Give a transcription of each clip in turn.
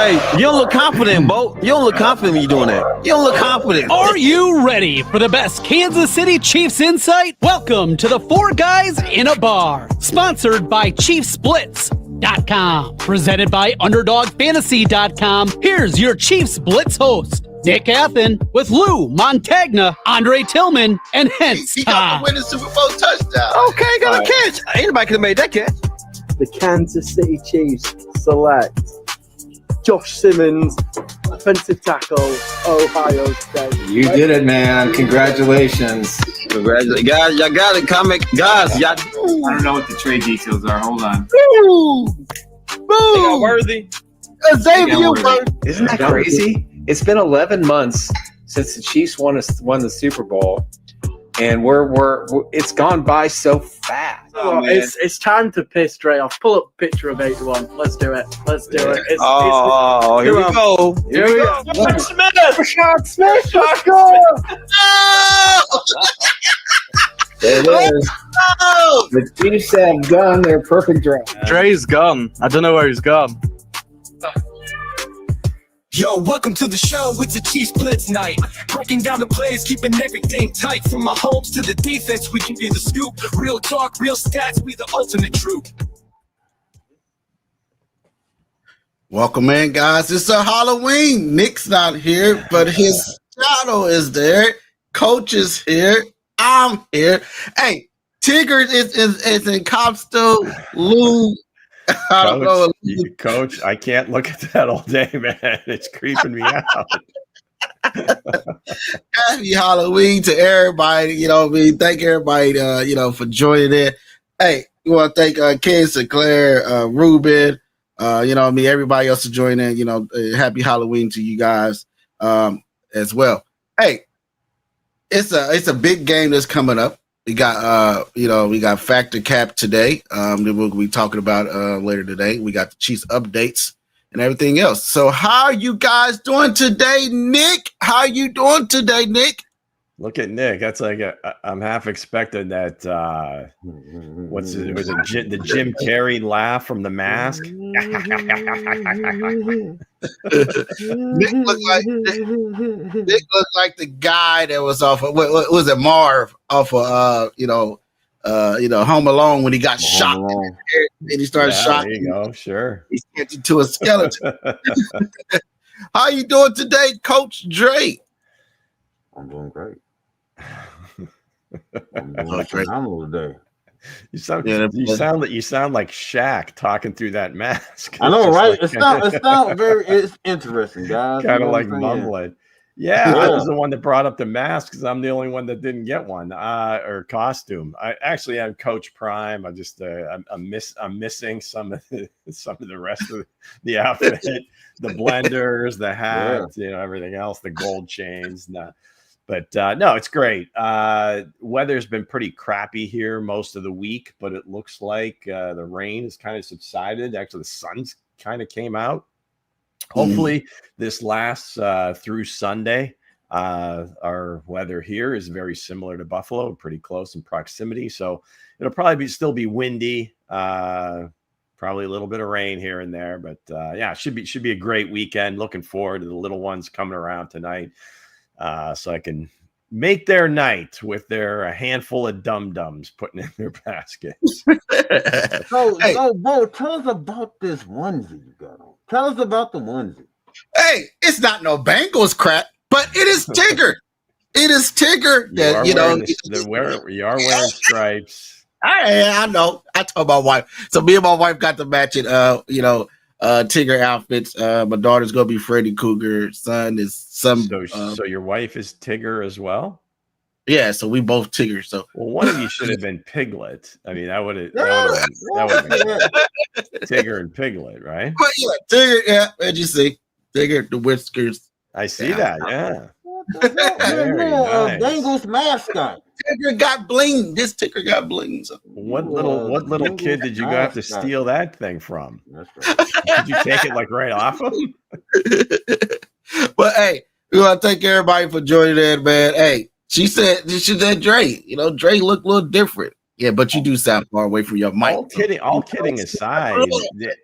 Hey, you don't look confident, Bo. You don't look confident when you're doing that. You don't look confident. Are you ready for the best Kansas City Chiefs insight? Welcome to the Four Guys in a Bar, sponsored by ChiefsBlitz.com, presented by UnderdogFantasy.com. Here's your Chiefs Blitz host, Nick Athan, with Lou, Montagna, Andre Tillman, and Hense He got the Todd. winning Super Bowl touchdown. Okay, got a catch. Anybody could have made that catch. The Kansas City Chiefs select Josh Simmons, offensive tackle, Ohio State. You did it, man. Congratulations. Congratulations. Guys, y'all got it. Comic. Guys, y'all. I don't know what the trade details are. Hold on. Boom! They got Worthy. Xavier Worthy. Isn't that crazy? It's been 11 months since the Chiefs won the Super Bowl, and it's gone by so fast. Oh, it's time to piss Dre off. Pull up a picture of 81. Let's do it. Here we go. Here we go. Rashad Smith. Rashad Smith. There it is. The Chiefs have done their perfect draft. Dre's gone. I don't know where he's gone. Yo, welcome to the show. It's a Chiefs Blitz night. Breaking down the plays, keeping everything tight. From my homes to the defense, we give you the scoop. Real talk, real stats, we the ultimate truth. Welcome in, guys. It's a Halloween. Nick's not here, but his shadow is there. Coach is here. I'm here. Hey, Tigger is in costume. Lou. I don't know. Coach, I can't look at that all day, man. It's creeping me out. Happy Halloween to everybody. You know what I mean? Thank everybody, for joining in. Hey, we want to thank Ken Sinclair, Ruben, everybody else to join in. Happy Halloween to you guys as well. Hey, it's a big game that's coming up. We got Factor Cap today. That we'll be talking about later today. We got the Chiefs updates and everything else. So how are you guys doing today, Nick? How you doing today, Nick? Look at Nick. That's like I'm half expecting that. The Jim Carrey laugh from The Mask? Nick looked like the guy that was off of what was it, Marv off of Home Alone when he got shot and he started shot. There you go. Sure. He's catching to a skeleton. How you doing today, Coach Dre? I'm doing great. I'm doing phenomenal today. You sound like Shaq talking through that mask. I know, right? It's interesting, guys. Kind of like mumbling. Yeah, I was the one that brought up the mask because I'm the only one that didn't get one or costume. I actually am Coach Prime. I just I'm missing some of the rest of the outfit, the blenders, the hat, everything else, the gold chains. But no, it's great. Weather's been pretty crappy here most of the week, but it looks like the rain has kind of subsided. Actually, the sun's kind of came out. Hopefully, this lasts through Sunday. Our weather here is very similar to Buffalo, pretty close in proximity. So it'll probably still be windy, probably a little bit of rain here and there. But yeah, should be a great weekend. Looking forward to the little ones coming around tonight. So I can make their night with a handful of dum-dums putting in their baskets. So, Bo, tell us about this onesie you got on. Tell us about the onesie. Hey, it's not no Bengals crap, but it is Tigger. It is Tigger that you are wearing stripes. I know. I told my wife. So me and my wife got to match it. Tigger outfits. My daughter's gonna be Freddy Cougar. Son is some. So your wife is Tigger as well. Yeah, so we both Tigger. So one of you should have been Piglet. I mean, that would have been Tigger and Piglet, right? But yeah, Tigger. Yeah, as you see, Tigger, the whiskers. I see that. Yeah. Very nice. Bengals mascot. Tigger got bling. This Tigger got bling. So. What little kid did you have to steal that thing from? That's right. Did you take it like right off of him? But hey, we want to thank everybody for joining in, man. Hey, she said Dre. Dre looked a little different. Yeah, but you do sound far away from your mic. All kidding aside,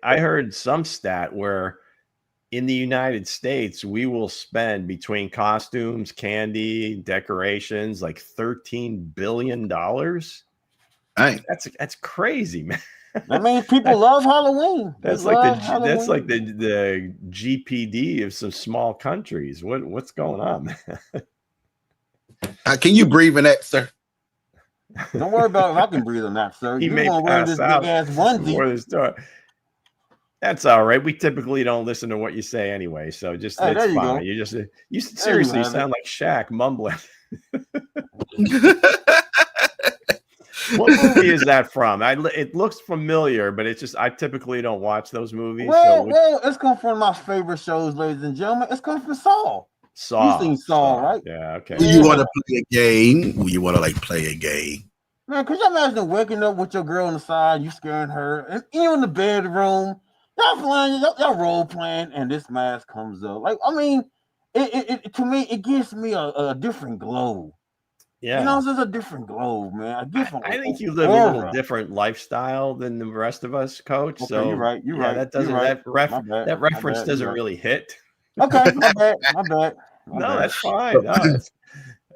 I heard some stat where in the United States, we will spend between costumes, candy, decorations, like $13 billion. Hey, That's crazy, man. I mean, people love Halloween. That's like the GPD of some small countries. What's going on, man? can you breathe in that, sir? Don't worry about if I can breathe or not, sir. He You may gonna wear pass this out big ass onesie. before this start. That's all right. We typically don't listen to what you say anyway, so just Hey, there it's you fine. go. You seriously have sound like Shaq mumbling. What movie is that from? It looks familiar, but it's just I typically don't watch those movies. Well, it's come from my favorite shows, ladies and gentlemen. It's come from Saul. Saw. You seen Saul, right? Yeah. Okay. Do you want to play a game? You want to like play a game? Man, could you imagine waking up with your girl on the side, you scaring her, and you in the bedroom, y'all playing, y'all role playing, and this mask comes up. Like, I mean, it to me, it gives me a different glow. Yeah. You know, it's a different glow, man. I think you live a little different lifestyle than the rest of us, Coach. Okay, so you're right. You're right. That doesn't right. that reference doesn't really hit. Okay, my bad. No, that's fine. No,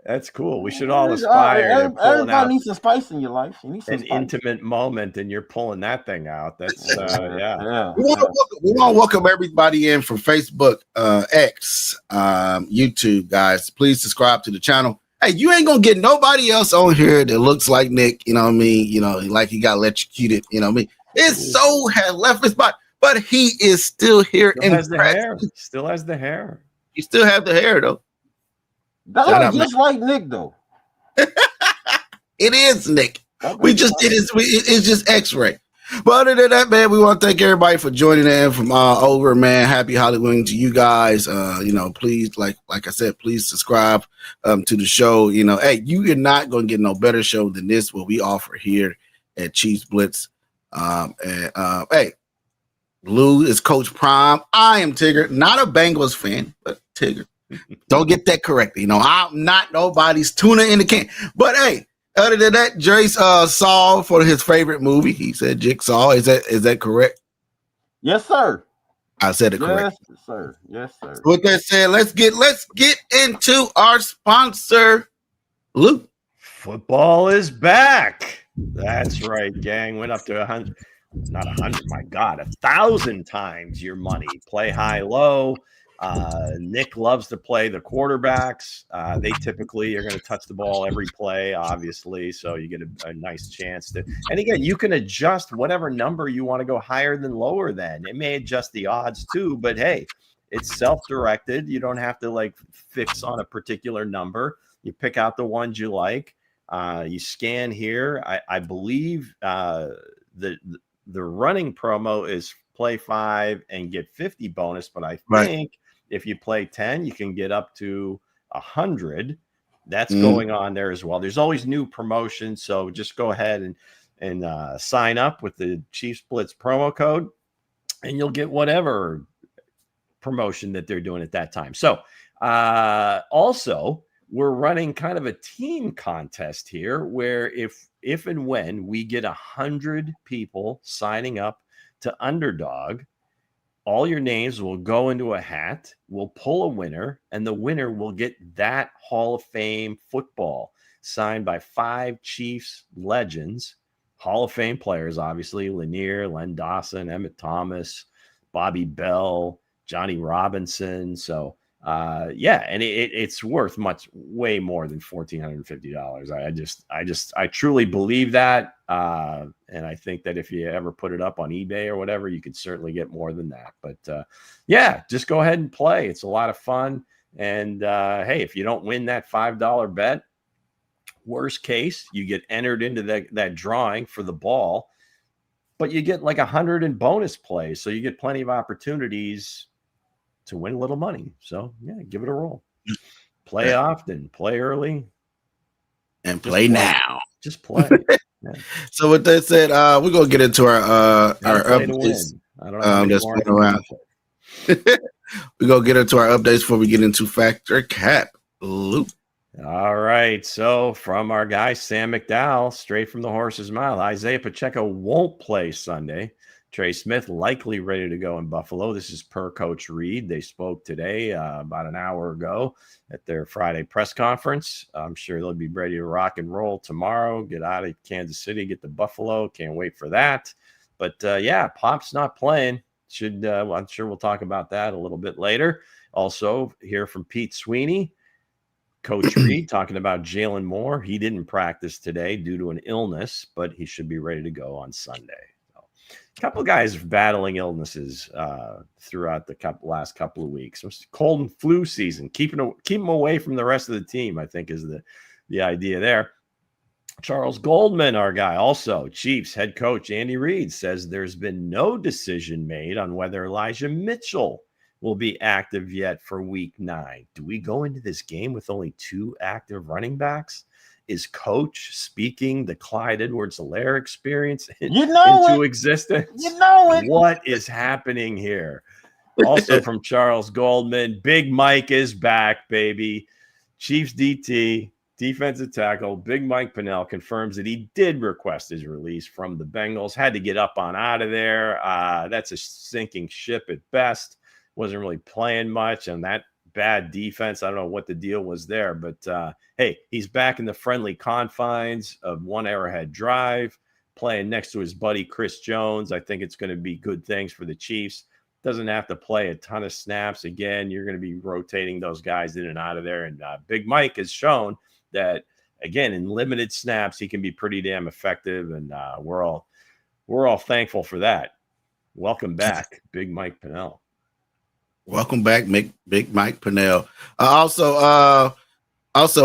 that's cool. We should all aspire to everybody needs some spice in your life. You need some an intimate moment, and you're pulling that thing out. That's yeah. We want to welcome everybody in from Facebook, X, YouTube, guys. Please subscribe to the channel. Hey, you ain't gonna get nobody else on here that looks like Nick. You know what I mean? You know, like he got electrocuted. You know what I mean? His soul has left his body, but he is still here. Still has the hair. Still has the hair. You still have the hair though. That looks just like Nick though. It is Nick. It's just X-ray. But other than that, man, we want to thank everybody for joining in from over, man. Happy Halloween to you guys. Please, like I said, please subscribe to the show. You know, hey, you are not going to get no better show than this, what we offer here at Chiefs Blitz. Hey, Lou is Coach Prime. I am Tigger, not a Bengals fan, but Tigger. Don't get that correct. You know, I'm not nobody's tuna in the can. But hey, other than that, Jace saw for his favorite movie. He said Jigsaw. Is that correct? Yes, sir. I said it correct. Yes, sir. Yes, sir. With that said, let's get into our sponsor, Luke. Football is back. That's right, gang. Went up to 100, not 100. My God, 1,000 times your money. Play high, low. Nick loves to play the quarterbacks. They typically are going to touch the ball every play, obviously, so you get a nice chance to. And again, you can adjust whatever number you want to go higher than lower than. It may adjust the odds too, but hey, it's self-directed. You don't have to like fix on a particular number. You pick out the ones you like. You scan here. I believe the running promo is play 5 and get 50 bonus, but I think if you play 10, you can get up to 100. That's going on there as well. There's always new promotions, so just go ahead and sign up with the Chiefs Blitz promo code, and you'll get whatever promotion that they're doing at that time. So also, we're running kind of a team contest here where if and when we get 100 people signing up to Underdog, all your names will go into a hat. We'll pull a winner, and the winner will get that Hall of Fame football signed by 5 Chiefs legends, Hall of Fame players, obviously, Lanier, Len Dawson, Emmett Thomas, Bobby Bell, Johnny Robinson. So, and it's worth way more than $1,450. I truly believe that. And I think that if you ever put it up on eBay or whatever, you could certainly get more than that. But just go ahead and play. It's a lot of fun. And hey, if you don't win that $5 bet, worst case, you get entered into that drawing for the ball, but you get like 100 in bonus plays. So you get plenty of opportunities to win a little money. So yeah, give it a roll. Play often, play early, and play now. Just play. Yeah. So with that said, we're gonna get into our updates. I don't know. That's been around. We're gonna get into our updates before we get into Factor Cap. Luke. All right. So from our guy Sam McDowell, straight from the horse's mouth, Isaiah Pacheco won't play Sunday. Trey Smith likely ready to go in Buffalo. This is per Coach Reed. They spoke today about an hour ago at their Friday press conference. I'm sure they'll be ready to rock and roll tomorrow, get out of Kansas City, get to Buffalo. Can't wait for that. But, yeah, Pop's not playing. I'm sure we'll talk about that a little bit later. Also, hear from Pete Sweeney. Coach Reed talking about Jalen Moore. He didn't practice today due to an illness, but he should be ready to go on Sunday. A couple of guys battling illnesses throughout the last couple of weeks. It's cold and flu season. Keep them away from the rest of the team, I think, is the idea there. Charles Goldman, our guy, also Chiefs head coach Andy Reid says there's been no decision made on whether Elijah Mitchell will be active yet for Week 9. Do we go into this game with only 2 active running backs? Is Coach speaking the Clyde Edwards-Helaire experience into existence? You know it. What is happening here? Also from Charles Goldman, Big Mike is back, baby. Chiefs DT, defensive tackle, Big Mike Pennell confirms that he did request his release from the Bengals. Had to get up on out of there. That's a sinking ship at best. Wasn't really playing much, and that bad defense, I don't know what the deal was there, but hey, he's back in the friendly confines of One Arrowhead Drive, playing next to his buddy Chris Jones. I think it's going to be good things for the Chiefs. Doesn't have to play a ton of snaps. Again, you're going to be rotating those guys in and out of there, and Big Mike has shown that, again, in limited snaps, he can be pretty damn effective, and we're all thankful for that. Welcome back, Big Mike Pennell. Welcome back, Big Mike Pennell. Also,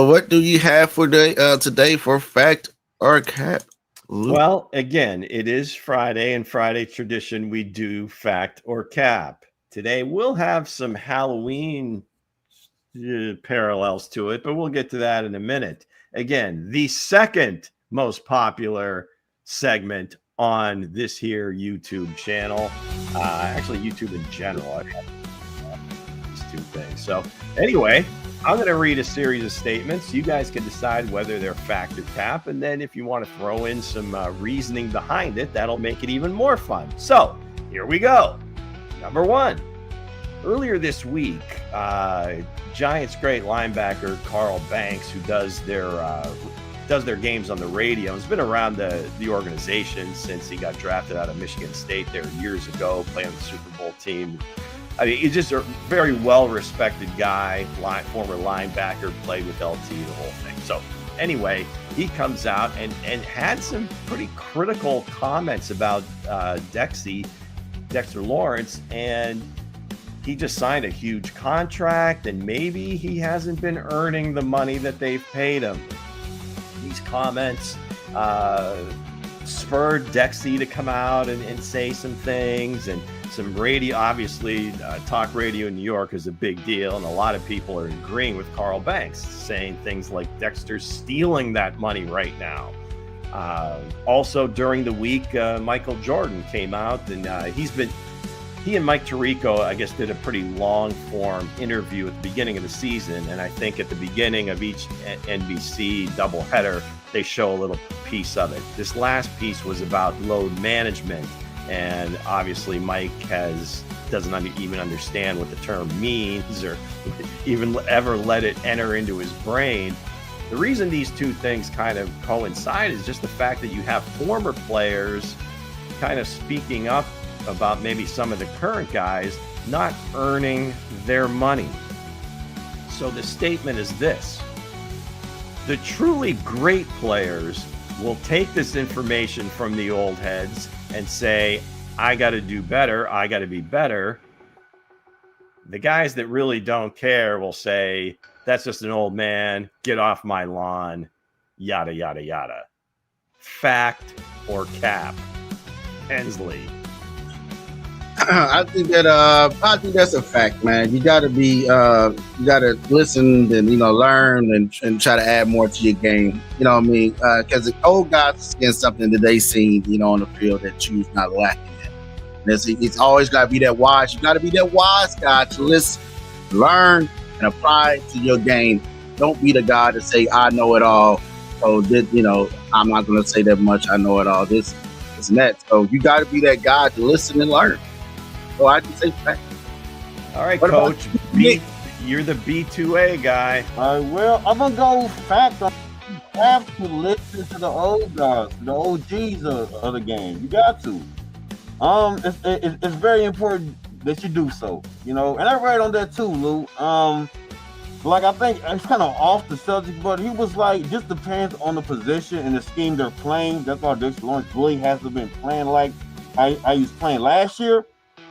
what do you have for today for fact or cap? Well, again, it is Friday, and Friday tradition, we do fact or cap. Today, we'll have some Halloween parallels to it, but we'll get to that in a minute. Again, the second most popular segment on this here YouTube channel, actually YouTube in general. Two things. So anyway, I'm going to read a series of statements. You guys can decide whether they're fact or cap, and then if you want to throw in some reasoning behind it, that'll make it even more fun. So here we go. Number 1. Earlier this week, Giants great linebacker Carl Banks, who does their games on the radio, has been around the organization since he got drafted out of Michigan State there years ago, playing on the Super Bowl team. I mean, he's just a very well-respected guy, former linebacker, played with LT, the whole thing. So anyway, he comes out and had some pretty critical comments about Dexter Lawrence, and he just signed a huge contract, and maybe he hasn't been earning the money that they've paid him. These comments spurred Dexy to come out and say some things, and some radio, obviously, talk radio in New York is a big deal, and a lot of people are agreeing with Carl Banks, saying things like Dexter's stealing that money right now. Also, during the week, Michael Jordan came out, and he and Mike Tirico, I guess, did a pretty long-form interview at the beginning of the season, and I think at the beginning of each NBC doubleheader, they show a little piece of it. This last piece was about load management, and obviously Mike doesn't even understand what the term means or even ever let it enter into his brain. The reason these two things kind of coincide is just the fact that you have former players kind of speaking up about maybe some of the current guys not earning their money. So the statement is this: the truly great players will take this information from the old heads and say, I got to do better, I got to be better. The guys that really don't care will say, that's just an old man, get off my lawn, yada, yada, yada. Fact or cap? Hensley. I think that's a fact, man. You gotta listen and learn and try to add more to your game. You know what I mean? Because the old guys are something that they seen, on the field that you're not lacking in. And it's always gotta be that wise. You gotta be that wise guy to listen, learn, and apply it to your game. Don't be the guy to say I know it all. So I'm not gonna say that much. I know it all. this and that. So you got to be that guy to listen and learn. So I can say that. All right, What about Coach. Nick? You're the B2A guy. Well, I'm gonna go fact. You have to listen to the old guys, the OGs of the game. You got to. It's very important that you do so. You know, and I read on that too, Lou. Like I think it's kind of off the subject, but he was like, just depends on the position and the scheme they're playing. That's why Dexter Lawrence really hasn't been playing like I was playing last year.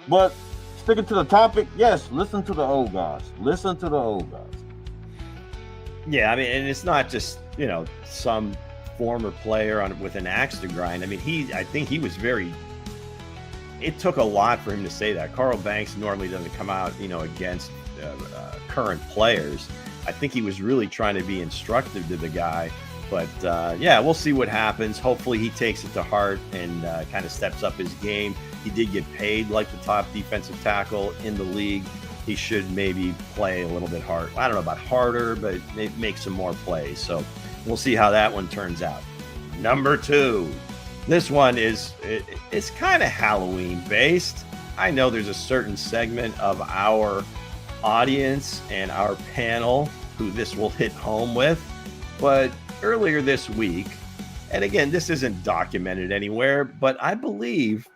But sticking to the topic, yes, listen to the old guys. Listen to the old guys. Yeah, I mean, and it's not just, you know, some former player with an axe to grind. I mean, I think he was very. It took a lot for him to say that. Carl Banks normally doesn't come out, you know, against current players. I think he was really trying to be instructive to the guy. But yeah, we'll see what happens. Hopefully he takes it to heart and kind of steps up his game. He did get paid like the top defensive tackle in the league. He should maybe play a little bit hard. I don't know about harder, but make some more plays. So we'll see how that one turns out. Number 2. This one it's kind of Halloween based. I know there's a certain segment of our audience and our panel who this will hit home with. But earlier this week, and again, this isn't documented anywhere, but I believe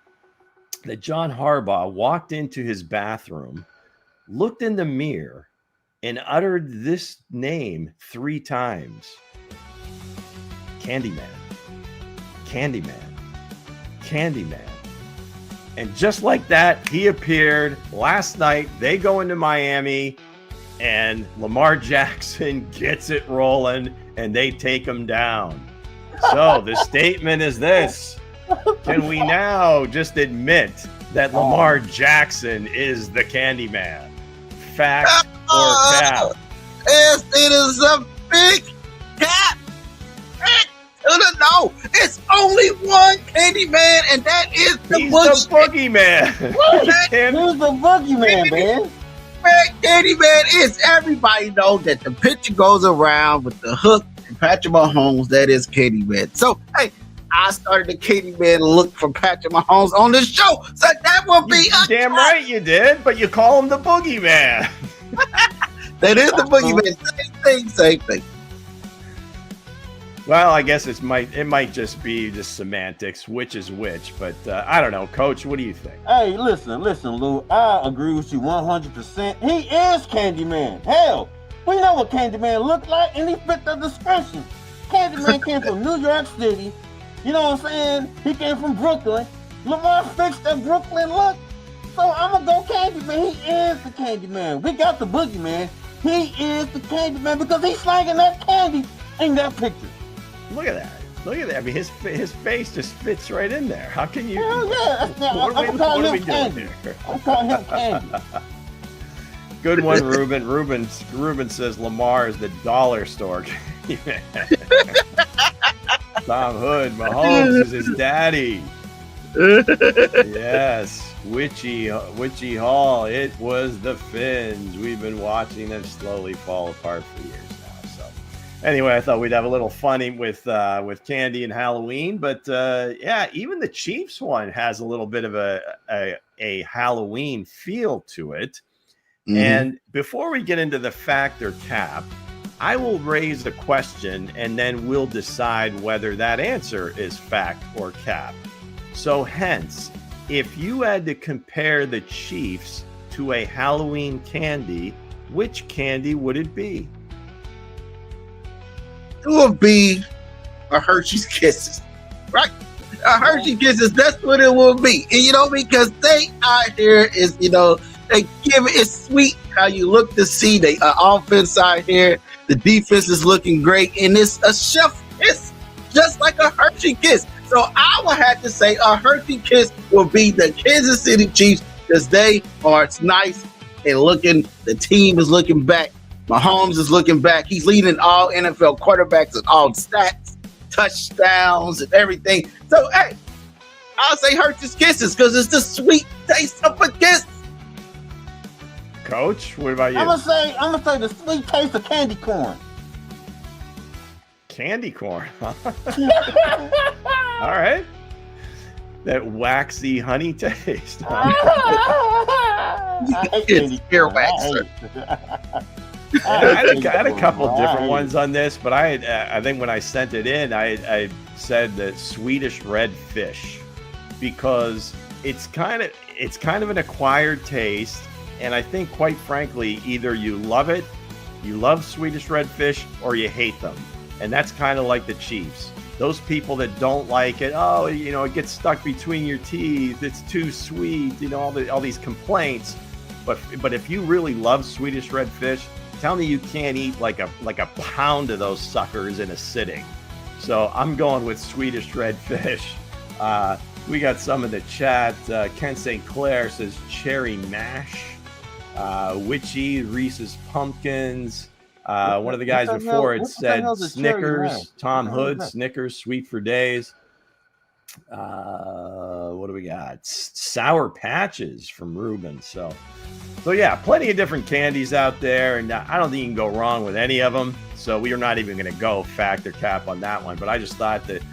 that John Harbaugh walked into his bathroom, looked in the mirror, and uttered this name 3 times. Candyman. Candyman. Candyman. And just like that, he appeared last night. They go into Miami, and Lamar Jackson gets it rolling, and they take him down. So the statement is this. Can we now just admit that Lamar Jackson is the Candyman? Fact or cap? Yes, it is a big cap. No, it's only one Candyman, and that is the Boogeyman. Who's the Boogeyman, man? Candyman is, everybody know that the picture goes around with the hook and Patrick Mahomes. That is Candyman. So, hey, I started the Candyman look for Patrick Mahomes on this show. So that will be damn right you did, but you call him the Boogeyman. That is the Boogeyman. Same thing. Well, I guess it might just be the semantics, which is which, but I don't know. Coach, what do you think? Hey, listen, Lou. I agree with you 100%. He is Candyman. Hell, we know what Candyman looked like, and he fit the description. Candyman came from New York City. You know what I'm saying? He came from Brooklyn. Lamar fixed that Brooklyn look. So I'm going to go Candyman. He is the Candyman. We got the Boogeyman. He is the Candyman because he's slanging that candy in that picture. Look at that. Look at that. I mean, his face just fits right in there. How can you? Hell yeah. What are we doing here? I'm calling him Candy. Good one, Ruben. Ruben says Lamar is the dollar store. Tom Hood, Mahomes is his daddy. Yes, Witchy Hall. It was the Finns. We've been watching them slowly fall apart for years now. So, anyway, I thought we'd have a little funny with candy and Halloween, but yeah, even the Chiefs one has a little bit of a Halloween feel to it. Mm-hmm. And before we get into the fact or cap, I will raise the question and then we'll decide whether that answer is fact or cap. So hence, if you had to compare the Chiefs to a Halloween candy, which candy would it be? It would be a Hershey's Kisses, right? A Hershey Kisses, that's what it will be. And you know, because they out here is, you know, they give it, it's sweet how you look to see the offense out here. The defense is looking great, and it's a chef kiss, just like a Hershey Kiss. So I would have to say a Hershey Kiss will be the Kansas City Chiefs because they are nice and looking. The team is looking back. Mahomes is looking back. He's leading all NFL quarterbacks in all stats, touchdowns, and everything. So, hey, I'll say Hershey's Kisses because it's the sweet taste of a kiss. Coach, what about you? I'm gonna say the sweet taste of candy corn. Candy corn. All right. that waxy honey taste. It's earwax, sir. I had a couple different ones on this, but I think when I sent it in, I said that Swedish red fish, because it's kind of an acquired taste, and I think, quite frankly, either you love it, you love Swedish red fish, or you hate them, and that's kind of like the Chiefs. Those people that don't like it, oh, you know, it gets stuck between your teeth, it's too sweet, you know, all these complaints. But if you really love Swedish red fish, tell me you can't eat like a pound of those suckers in a sitting. So I'm going with Swedish red fish. We got some in the chat. Ken St. Clair says cherry mash. Witchy, Reese's Pumpkins. One of the guys before it said Snickers. Tom Hood, Snickers, sweet for days. What do we got? Sour Patches from Ruben. So yeah, plenty of different candies out there, and I don't think you can go wrong with any of them. So we are not even going to go factor cap on that one. But I just thought that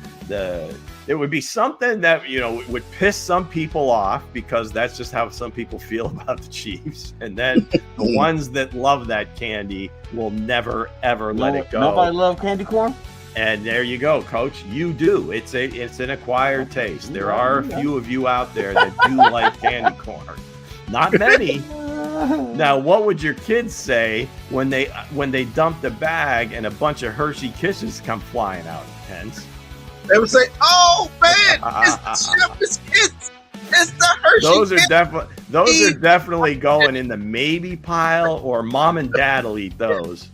it would be something that, you know, would piss some people off, because that's just how some people feel about the Chiefs. And then the ones that love that candy will never ever let it go. Nobody love candy corn. And there you go, Coach. You do. It's an acquired taste. There are a few of you out there that do like candy corn. Not many. Now, what would your kids say when they dump the bag and a bunch of Hershey Kisses come flying out? Hence, they would say, "Oh man, it's the Shepherd's Kids. It's the Hershey." Those are definitely going in the maybe pile, or mom and dad will eat those.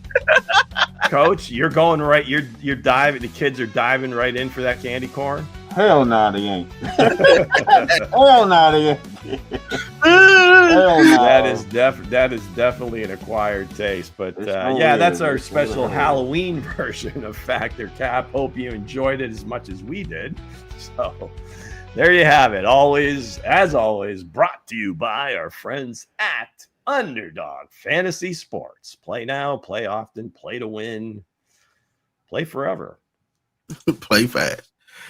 Coach, you're going right. You're diving. The kids are diving right in for that candy corn. Hell no, they ain't. Hell no, they ain't. Hell no. That is definitely an acquired taste. But yeah, that's our special Halloween version of Factor Cap. Hope you enjoyed it as much as we did. So there you have it. As always, brought to you by our friends at Underdog Fantasy Sports. Play now, play often, play to win, play forever. Play fast.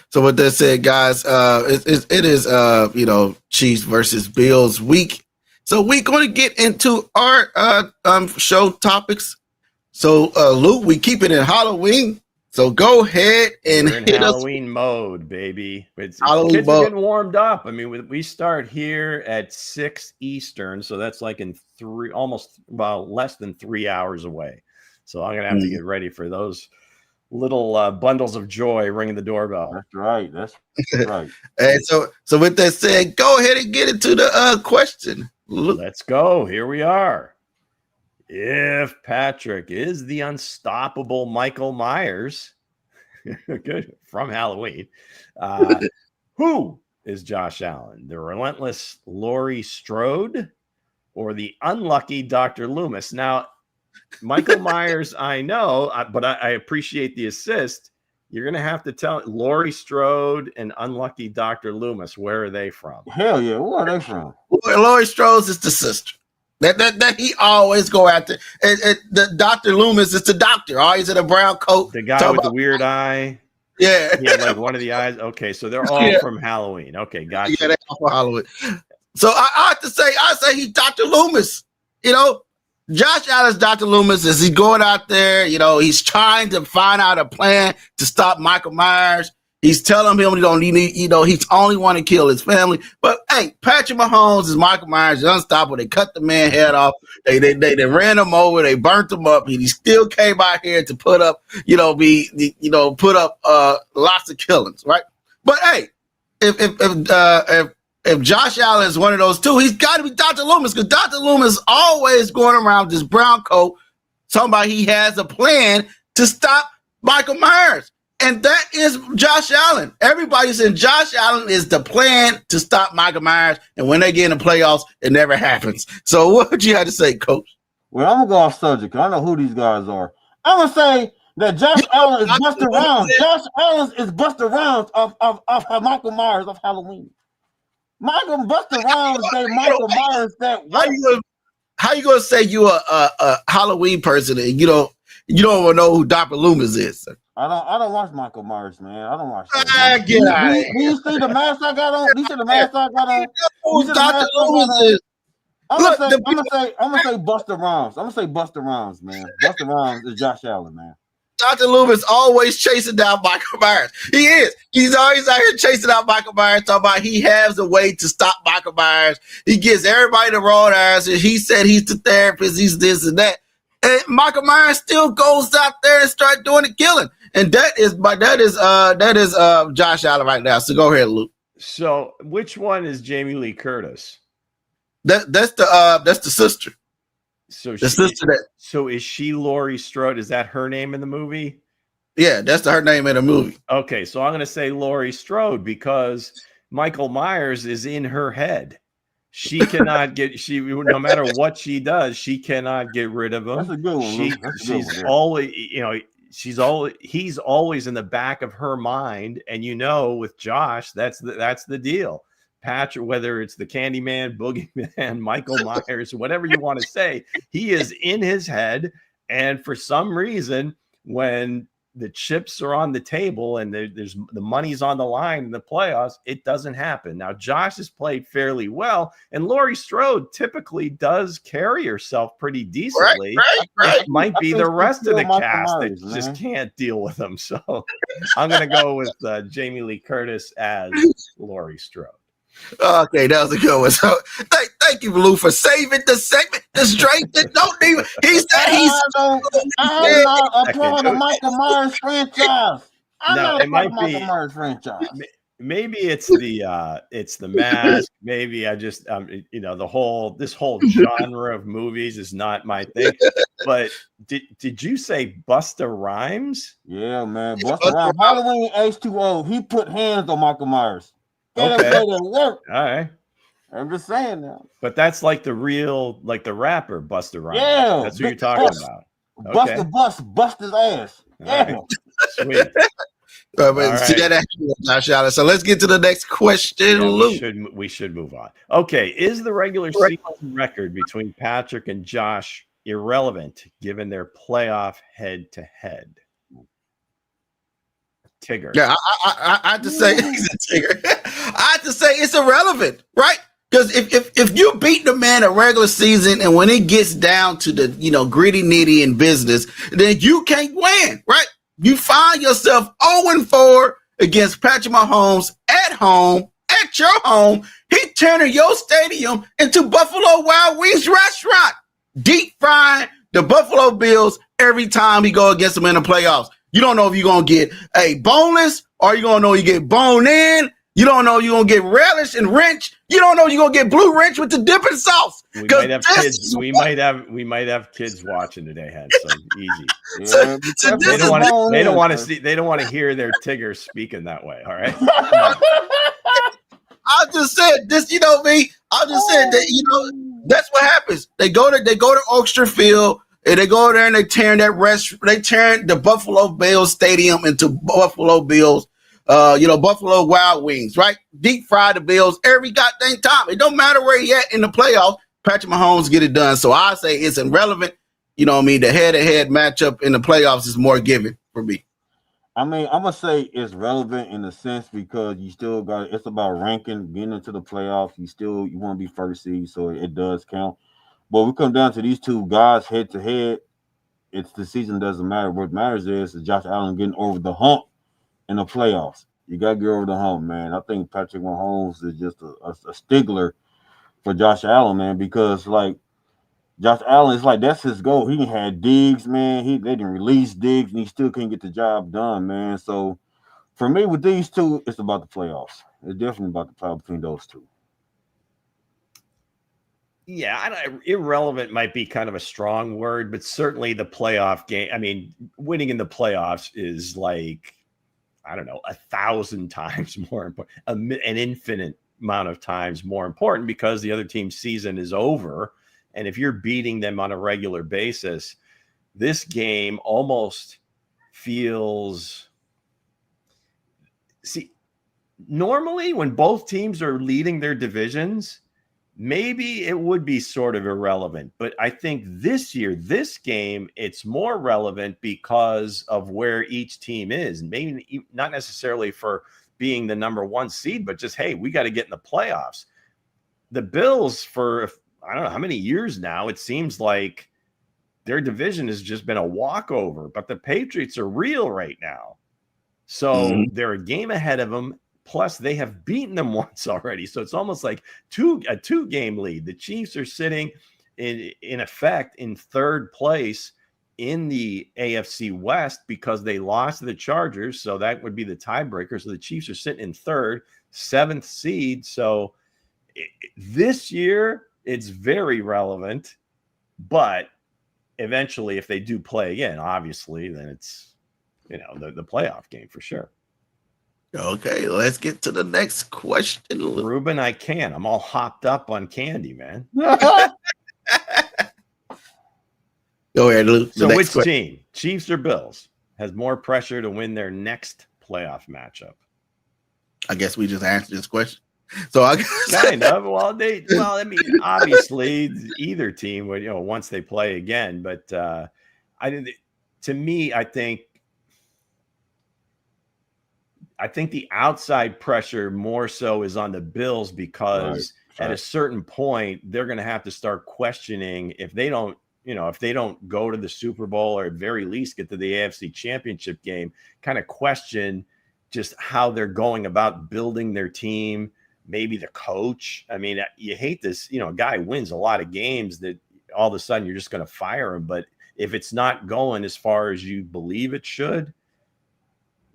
So with that said, guys, it is you know, Chiefs versus Bills week. So we're going to get into our show topics. So Luke, we keep it in Halloween. So go ahead and hit Halloween mode, baby. Halloween kids mode. Are getting warmed up. I mean, we start here at 6 Eastern, so that's like in less than 3 hours away. So I'm gonna have to get ready for those little bundles of joy ringing the doorbell. That's right. That's right. And so with that said, go ahead and get into the question. Let's go. Here we are. If Patrick is the unstoppable Michael Myers, good, from Halloween, who is Josh Allen? The relentless Laurie Strode, or the unlucky Dr. Loomis? Now, Michael Myers, I know, but I appreciate the assist. You're going to have to tell Laurie Strode and unlucky Dr. Loomis, where are they from? Hell yeah, where are they from? Laurie Strode is the sister. That he always go after. The Dr. Loomis is the doctor, always in a brown coat. The guy with the weird eye. Yeah. Yeah, like one of the eyes. Okay, so they're all from Halloween. Okay, gotcha. Yeah, they're all from Halloween. So I have to say, he's Dr. Loomis. You know, Josh Allen's Dr. Loomis. Is he going out there? You know, he's trying to find out a plan to stop Michael Myers. He's telling him he's only want to kill his family. But hey, Patrick Mahomes is Michael Myers, unstoppable. They cut the man head off. They ran him over. They burnt him up. And he still came out here to put up, lots of killings, right? But hey, if Josh Allen is one of those two, he's got to be Dr. Loomis, because Dr. Loomis always going around with this brown coat. Somebody he has a plan to stop Michael Myers. And that is Josh Allen. Everybody's saying Josh Allen is the plan to stop Michael Myers. And when they get in the playoffs, it never happens. So what would you have to say, Coach? Well, I'm going to go off subject. I know who these guys are. I'm going to say that Josh Allen is Busta Rhymes. Josh Allen is Busta Rhymes of Michael Myers of Halloween. Busta Rhymes say Michael Myers that way. How you going to say you a Halloween person and you don't know who Dr. Loomis is, sir? I don't watch Michael Myers, man. I don't watch that. Get out of Do here. you see the mask I got on? Do you see the mask I got on? Who You see the Dr. mask I got Loomis on? is? I'm Look, gonna say Buster Rhymes. I'm gonna say Buster Rhymes, man. Buster Rhymes is Josh Allen, man. Dr. Loomis always chasing down Michael Myers. He is. He's always out here chasing out Michael Myers, talking about he has a way to stop Michael Myers. He gives everybody the wrong answer. He said he's the therapist, he's this and that. And Michael Myers still goes out there and start doing the killing. And that is Josh Allen right now. So go ahead, Luke. So which one is Jamie Lee Curtis? That's the sister. So So is she Laurie Strode? Is that her name in the movie? Yeah, that's her name in the movie. Okay, so I'm going to say Laurie Strode because Michael Myers is in her head. She cannot no matter what she does, she cannot get rid of him. That's a good one. She's always, he's always in the back of her mind. And with Josh, that's the deal. Patrick, whether it's the Candyman, Boogeyman, Michael Myers, whatever you want to say, he is in his head. And for some reason, when the chips are on the table and there's the money's on the line in the playoffs, it doesn't happen. Now, Josh has played fairly well, and Laurie Strode typically does carry herself pretty decently. Right. It might be the rest of the cast that just can't deal with them. So I'm going to go with Jamie Lee Curtis as Laurie Strode. Okay, that was a good one. So thank you, Lou, for saving the segment. The straight that don't even. He said I'm not a part of Michael Myers franchise. I'm not a part of Michael Myers franchise. Maybe it's the mask. Maybe I just this whole genre of movies is not my thing. But did you say Busta Rhymes? Yeah, man, Busta Rhymes. Halloween H2O. He put hands on Michael Myers. Okay. All right. I'm just saying now. But that's like the rapper Busta Rhymes. Yeah. That's what you're talking about. Okay. Bust his ass. Yeah. Right. Sweet. See that actually, Josh Allen. So let's get to the next question, Luke. We should move on. Okay. Is the regular season record between Patrick and Josh irrelevant given their playoff head-to-head? Tigger. Yeah, I have to say he's a Tigger. I have to say it's irrelevant, right? Because if you beat the man a regular season and when it gets down to the gritty nitty in business, then you can't win, right? You find yourself 0-4 against Patrick Mahomes at home, at your home. He turning your stadium into Buffalo Wild Wings restaurant, deep frying the Buffalo Bills every time he go against them in the playoffs. You don't know if you're going to get a boneless or you're going to know you get bone in. You don't know you're going to get relish and wrench. You don't know you're going to get blue wrench with the dipping sauce. We might have kids. We might have kids watching today. So easy. Yeah, they don't want to see. They don't want to hear their Tigger speaking that way. All right. I just said this. You know me. I just said that. That's what happens. They go to Oakster Field. And they go there and they turn the Buffalo Bills stadium into Buffalo Bills, Buffalo Wild Wings, right? Deep fry the Bills every goddamn time. It don't matter where he at in the playoffs. Patrick Mahomes get it done. So I say it's irrelevant. You know what I mean? The head-to-head matchup in the playoffs is more given for me. I mean, I'm gonna say it's relevant in a sense because you still got it's about ranking, getting into the playoffs. You want to be first seed, so it does count. But we come down to these two guys head to head. It's the season doesn't matter. What matters is Josh Allen getting over the hump in the playoffs. You got to get over the hump, man. I think Patrick Mahomes is just a stickler for Josh Allen, man, because like Josh Allen is like that's his goal. He had Diggs, man. They didn't release Diggs, and he still can't get the job done, man. So for me, with these two, it's about the playoffs. It's definitely about the playoff between those two. Yeah, irrelevant might be kind of a strong word, but certainly the playoff game. I mean, winning in the playoffs is like, I don't know, 1,000 times more important, an infinite amount of times more important because the other team's season is over. And if you're beating them on a regular basis, this game almost feels. See, normally when both teams are leading their divisions, maybe it would be sort of irrelevant. But I think this year, this game, it's more relevant because of where each team is. Maybe not necessarily for being the number 1 seed, but just, hey, we got to get in the playoffs. The Bills, for I don't know how many years now, it seems like their division has just been a walkover, but the Patriots are real right now. So they're a game ahead of them. Plus, they have beaten them once already. So it's almost like a two-game lead. The Chiefs are sitting in effect in 3rd place in the AFC West because they lost to the Chargers. So that would be the tiebreaker. So the Chiefs are sitting in 3rd, 7th seed. So this year, it's very relevant. But eventually, if they do play again, obviously, then it's, the playoff game for sure. Okay, let's get to the next question. Ruben, I can. I'm all hopped up on candy, man. Go ahead, Luke. So which team, Chiefs or Bills, has more pressure to win their next playoff matchup? I guess we just answered this question. So I guess kind of. Well, I mean, obviously, either team would, once they play again. But to me, I think the outside pressure more so is on the Bills because at a certain point they're going to have to start questioning if they don't go to the Super Bowl or at very least get to the AFC Championship game, kind of question just how they're going about building their team, maybe the coach. I mean, you hate this, a guy wins a lot of games that all of a sudden you're just going to fire him. But if it's not going as far as you believe it should,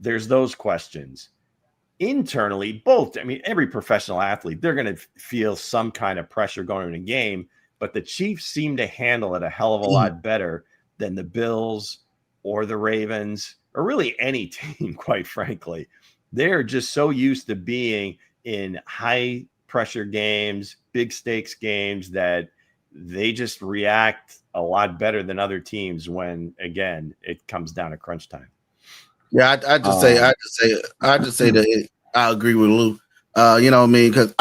there's those questions. Internally, every professional athlete, they're going to feel some kind of pressure going in a game, but the Chiefs seem to handle it a hell of a lot better than the Bills or the Ravens or really any team, quite frankly. They're just so used to being in high pressure games, big stakes games, that they just react a lot better than other teams when, again, it comes down to crunch time. Yeah, I just say that I agree with Lou. You know what I mean? Because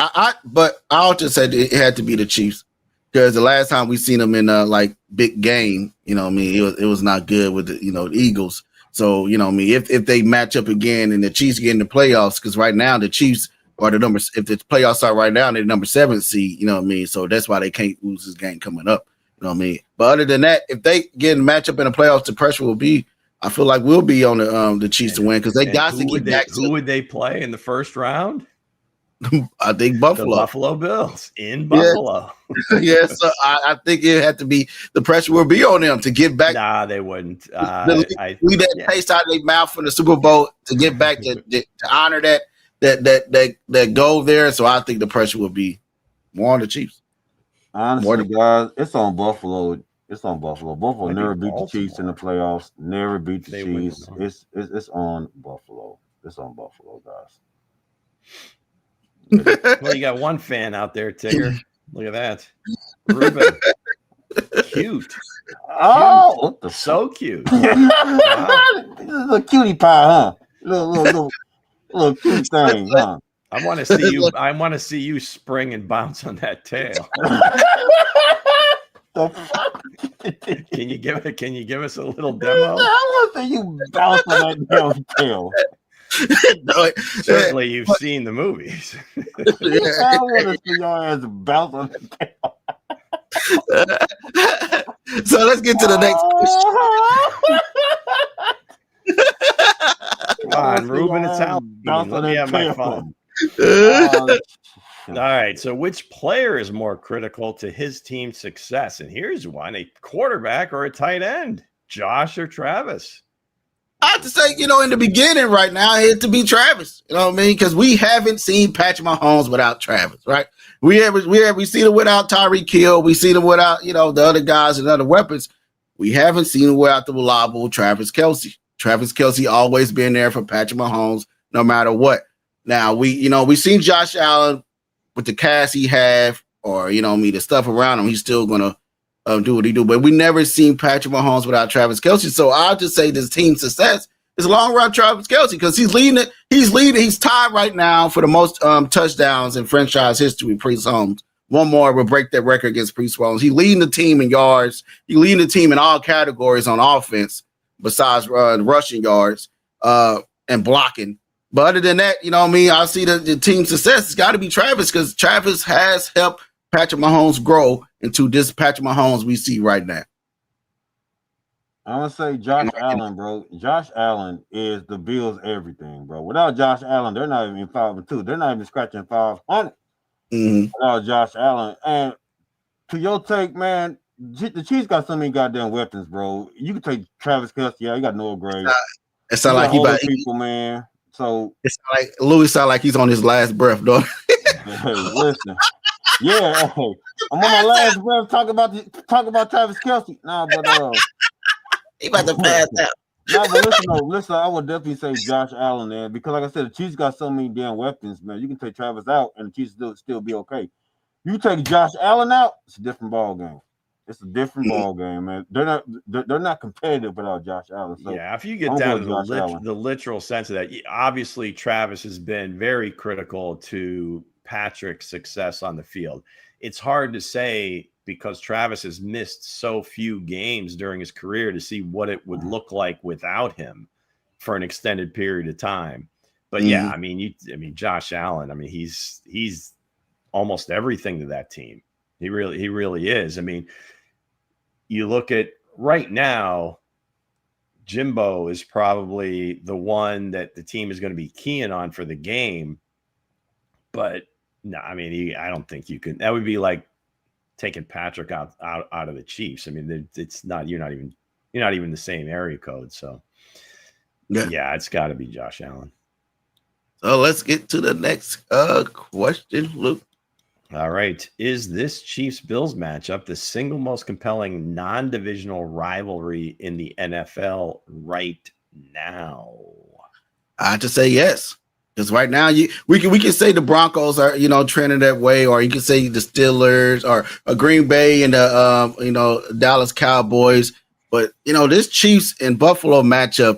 but I'll just say it had to be the Chiefs because the last time we seen them in like big game, you know what I mean, it was not good with the the Eagles. So you know what I mean, if they match up again and the Chiefs get in the playoffs, because right now the Chiefs are the numbers. If the playoffs start right now, they're the number 7 seed. You know what I mean? So that's why they can't lose this game coming up. You know what I mean? But other than that, if they get a matchup in the playoffs, the pressure will be. I feel like we'll be on the Chiefs to win because they got to get back. Who would they play in the first round? I think Buffalo. The Buffalo Bills in Buffalo. Yeah, so I think it had to be the pressure will be on them to get back. Nah, they wouldn't. Leave that taste out of their mouth for the Super Bowl to get back to honor that goal there. So I think the pressure will be more on the Chiefs. Honestly, guys, it's on Buffalo. It's on Buffalo. Buffalo never beat the Chiefs in the playoffs. Never beat the Chiefs. It's on Buffalo. It's on Buffalo, guys. Well, you got one fan out there, Tigger. Look at that. Ruben. Cute. Oh, so cute. Wow. Little cutie pie, huh? Little cute thing, huh? I want to see you. I want to see you spring and bounce on that tail. Can you give us a little demo? I want to see you bounce on that tail. No, certainly you've seen the movies. I want to see your ass bounce on the tail. So let's get to the next question. Come on, Ruben, it's out. Let me have my fun. All right, so which player is more critical to his team's success? And here's one: a quarterback or a tight end, Josh or Travis? I have to say, in the beginning right now, it had to be Travis. You know what I mean? Because we haven't seen Patrick Mahomes without Travis, right? We seen him without Tyreek Hill. We seen him without, the other guys and other weapons. We haven't seen him without the reliable Travis Kelce. Travis Kelce always been there for Patrick Mahomes, no matter what. Now we seen Josh Allen with the cast he have, or the stuff around him. He's still gonna do what he do, but we never seen Patrick Mahomes without Travis Kelce. So I'll just say this team's success is long run Travis Kelce because he's leading it. He's tied right now for the most touchdowns in franchise history. Priest Holmes one more will break that record against Priest Rollins. He's leading the team in yards. He's leading the team in all categories on offense, besides rushing yards and blocking. But other than that, you know what I mean? I see the team's success. It's got to be Travis, because Travis has helped Patrick Mahomes grow into this Patrick Mahomes we see right now. I'm going to say Josh Allen, bro. Josh Allen is the Bills' everything, bro. Without Josh Allen, they're not even 5-2. They're not even scratching 500 without Josh Allen. And to your take, man, the Chiefs got so many goddamn weapons, bro. You can take Travis Kelce. Yeah, you got Noah Gray. It sounds like he about people, man. So it's like Louis sound like he's on his last breath, though. Hey, listen. Yeah, hey, I'm on my last breath talking about Travis Kelce. Nah, but he about to pass out. Nah, but listen, I would definitely say Josh Allen, man, because like I said, the Chiefs got so many damn weapons, man. You can take Travis out and the Chiefs still be okay. You take Josh Allen out, it's a different ball game. It's a different ball game, man. They're not competitive without Josh Allen. So yeah, if you get down to the literal sense of that, obviously Travis has been very critical to Patrick's success on the field. It's hard to say because Travis has missed so few games during his career to see what it would look like without him for an extended period of time. But yeah, I mean, Josh Allen, I mean, he's almost everything to that team. He really is. I mean, you look at right now, Jimbo is probably the one that the team is going to be keying on for the game. But no, I mean, I don't think you can. That would be like taking Patrick out of the Chiefs. I mean, it's not. You're not even the same area code. So yeah, it's got to be Josh Allen. So let's get to the next question, Luke. All right. Is this Chiefs-Bills matchup the single most compelling non-divisional rivalry in the NFL right now? I have to say yes. Because right now we can say the Broncos are, trending that way, or you can say the Steelers or Green Bay and the Dallas Cowboys. But this Chiefs and Buffalo matchup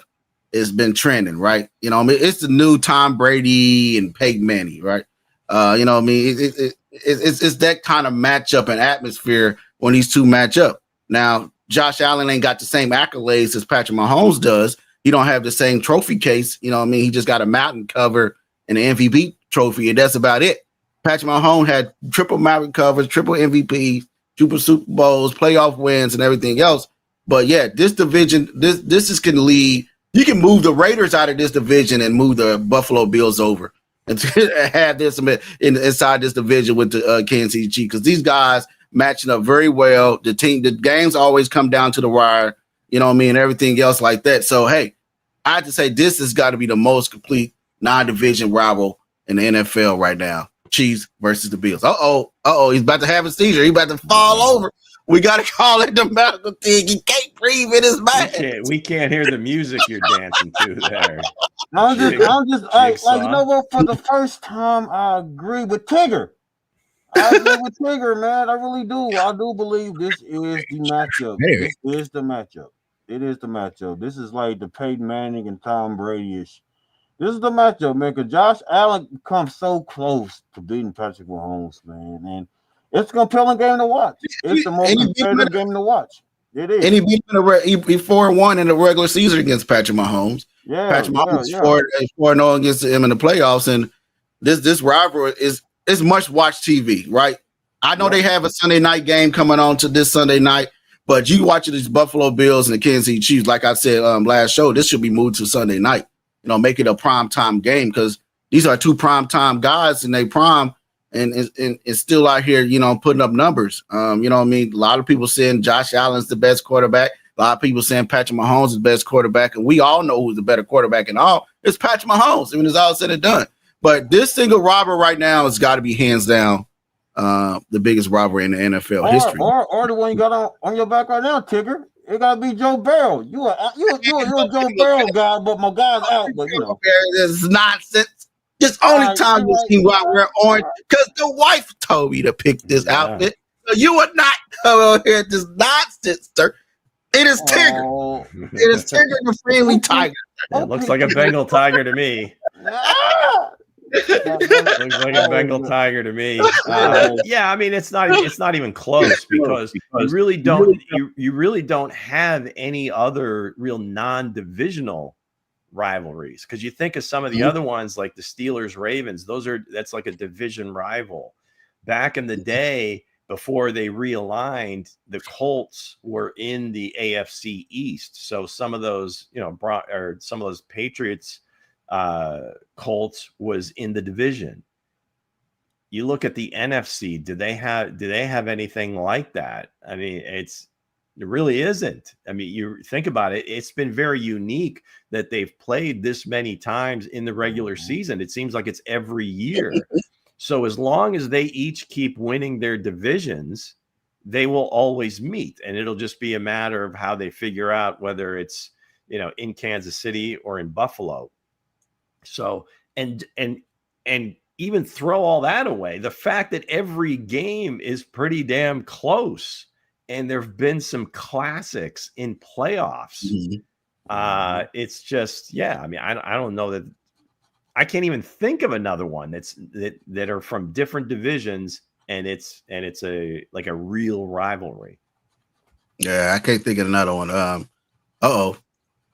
has been trending, right? It's the new Tom Brady and Peyton Manning, right? It's that kind of matchup and atmosphere when these two match up. Now, Josh Allen ain't got the same accolades as Patrick Mahomes does. He don't have the same trophy case. He just got a mountain cover and an MVP trophy, and that's about it. Patrick Mahomes had triple mountain covers, triple MVP, triple Super Bowls, playoff wins, and everything else. But yeah, this division, this is can lead. You can move the Raiders out of this division and move the Buffalo Bills over and have this inside this division with the Kansas City Chiefs, because these guys matching up very well. The games always come down to the wire, and everything else like that. So hey, I have to say this has got to be the most complete non-division rival in the NFL right now. Chiefs versus the Bills. He's about to have a seizure. He's about to fall over. We got to call it the medical thing. He can't breathe in his mind. We can't hear the music you're dancing to there. I'm just like for the first time, I agree with Tigger. I agree with Tigger, man. I really do. I do believe this is the matchup. This is the matchup. It is the matchup. This is like the Peyton Manning and Tom Brady-ish. This is the matchup, man, because Josh Allen comes so close to beating Patrick Mahomes, man. And it's a compelling game to watch. It's the most competitive game to watch. It is. And he beat him 4-1 in the regular season against Patrick Mahomes. Yeah, Patrick Mahomes 4-0 against him in the playoffs. And this rivalry is must-watch TV, right? I know they have a Sunday night game coming on to this Sunday night, but you watching these Buffalo Bills and the Kansas City Chiefs, like I said last show, this should be moved to Sunday night. Make it a primetime game, because these are two primetime guys in their prime. And it's still out here, putting up numbers. A lot of people saying Josh Allen's the best quarterback. A lot of people saying Patrick Mahomes is the best quarterback. And we all know who's the better quarterback in all. It's Patrick Mahomes. It's all said and done. But this single rivalry right now has got to be hands down the biggest rivalry in the NFL history. Or the one you got on your back right now, Tigger. It got to be Joe Burrow. You're a Joe Burrow guy, but my guy's out. But This is nonsense. This only time you see why we're orange, because the wife told me to pick this outfit. So you would not come over here with this nonsense, sir. It is Tigger. It is Tigger the friendly tiger. It looks like a Bengal tiger to me. Looks like a Bengal tiger to me. Yeah, I mean it's not even close because you really don't have any other real non-divisional rivalries, because you think of some of the other ones like the Steelers Ravens, that's like a division rival. Back in the day, before they realigned, the Colts were in the AFC East, so some of those some of those Patriots Colts was in the division. You look at the NFC, do they have anything like that? I mean, it really isn't. I mean, you think about it, it's been very unique that they've played this many times in the regular season. It seems like it's every year. So as long as they each keep winning their divisions, they will always meet, and it'll just be a matter of how they figure out whether it's, in Kansas City or in Buffalo. So, and even throw all that away, the fact that every game is pretty damn close, and there've been some classics in playoffs. It's just, I mean, I don't know that I can't even think of another one that are from different divisions, and it's a real rivalry. Yeah, I can't think of another one.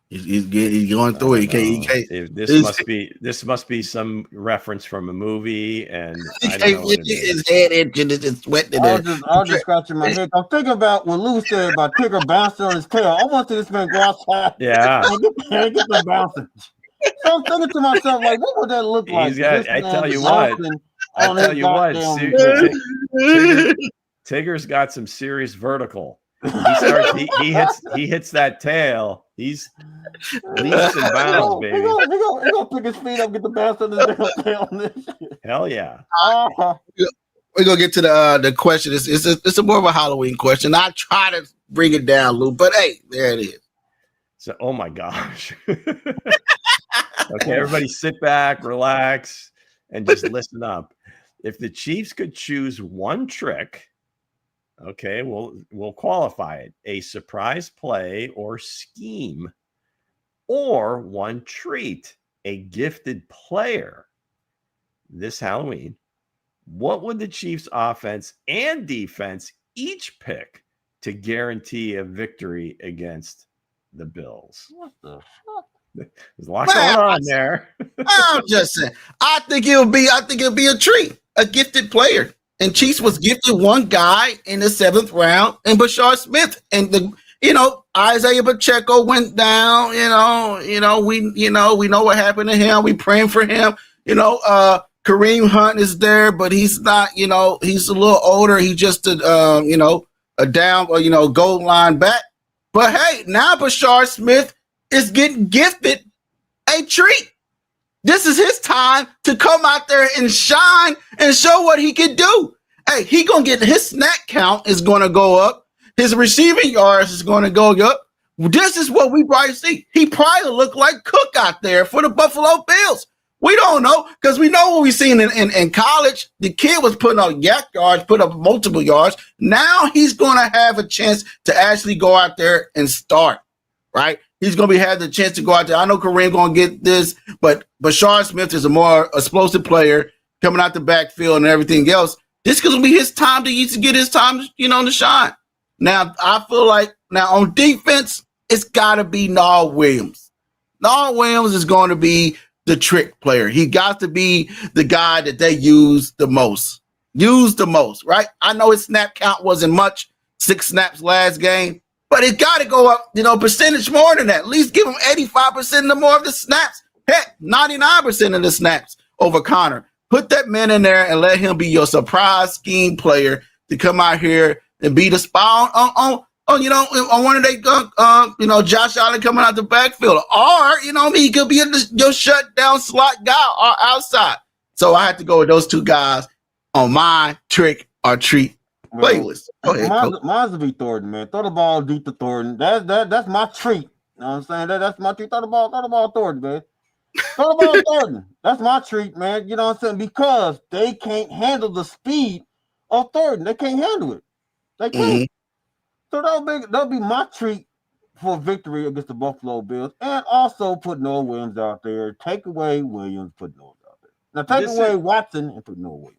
He's going through it. He can't. This must be some reference from a movie, and I don't know what it is. His head itching, it's sweating. I'm just scratching my head. I'm thinking about what Lou said about Tigger bouncing on his tail. I want to see this man go outside. Yeah, and get the bouncing. So I'm thinking to myself, like, what would that look like? I tell you what, Tigger's got some serious vertical. He hits that tail. He's leaps and bounds, baby. He gonna pick his feet up, get the bounce on his tail on this shit. Hell yeah. We're gonna get to the question. It's a more of a Halloween question. I try to bring it down, Lou, but hey, there it is. So, oh my gosh. Okay, everybody sit back, relax, and just listen up. If the Chiefs could choose one trick, okay, we'll qualify it: a surprise play or scheme, or one treat, a gifted player this Halloween, what would the Chiefs offense and defense each pick to guarantee a victory against the Bills? What the fuck? There's a lot going on there. I'm just saying. I think it'll be a treat, a gifted player. And Chiefs was gifted one guy in the 7th round, and Bashar Smith, and Isaiah Pacheco went down. We know what happened to him. We praying for him. Kareem Hunt is there, but he's not. He's a little older. He's just a down goal line back. But hey, now Bashar Smith is getting gifted a treat. This is his time to come out there and shine and show what he can do. Hey, he gonna get his snap count is gonna go up. His receiving yards is gonna go up. This is what we probably see. He probably look like Cook out there for the Buffalo Bills. We don't know, because we know what we've seen in college. The kid was putting up yak yards, put up multiple yards. Now he's gonna have a chance to actually go out there and start, right? He's going to have the chance to go out there. I know Kareem going to get this, but Bashar Smith is a more explosive player coming out the backfield and everything else. This is going to be his time to get his time, to shine. Now, I feel like on defense, it's got to be Nall Williams. Nall Williams is going to be the trick player. He got to be the guy that they use the most, right? I know his snap count wasn't much, 6 snaps last game. But it got to go up, percentage more than that. At least give him 85% or more of the snaps. Heck, 99% of the snaps over Connor. Put that man in there and let him be your surprise scheme player to come out here and be the spy on one of they Josh Allen coming out the backfield. Or, he could be your shutdown slot guy or outside. So I had to go with those two guys on my trick or treat playlist. Mine's will be Thornton, man. Throw the ball deep to Thornton. That's my treat. You know what I'm saying? That's my treat. Throw the ball Thornton, man. Throw the ball Thornton. That's my treat, man. You know what I'm saying? Because they can't handle the speed of Thornton. They can't handle it. They can't. So that'll be my treat for victory against the Buffalo Bills. And also put Noah Williams out there. Take away Williams, put Noah out there. Now take away Watson and put Noah Williams.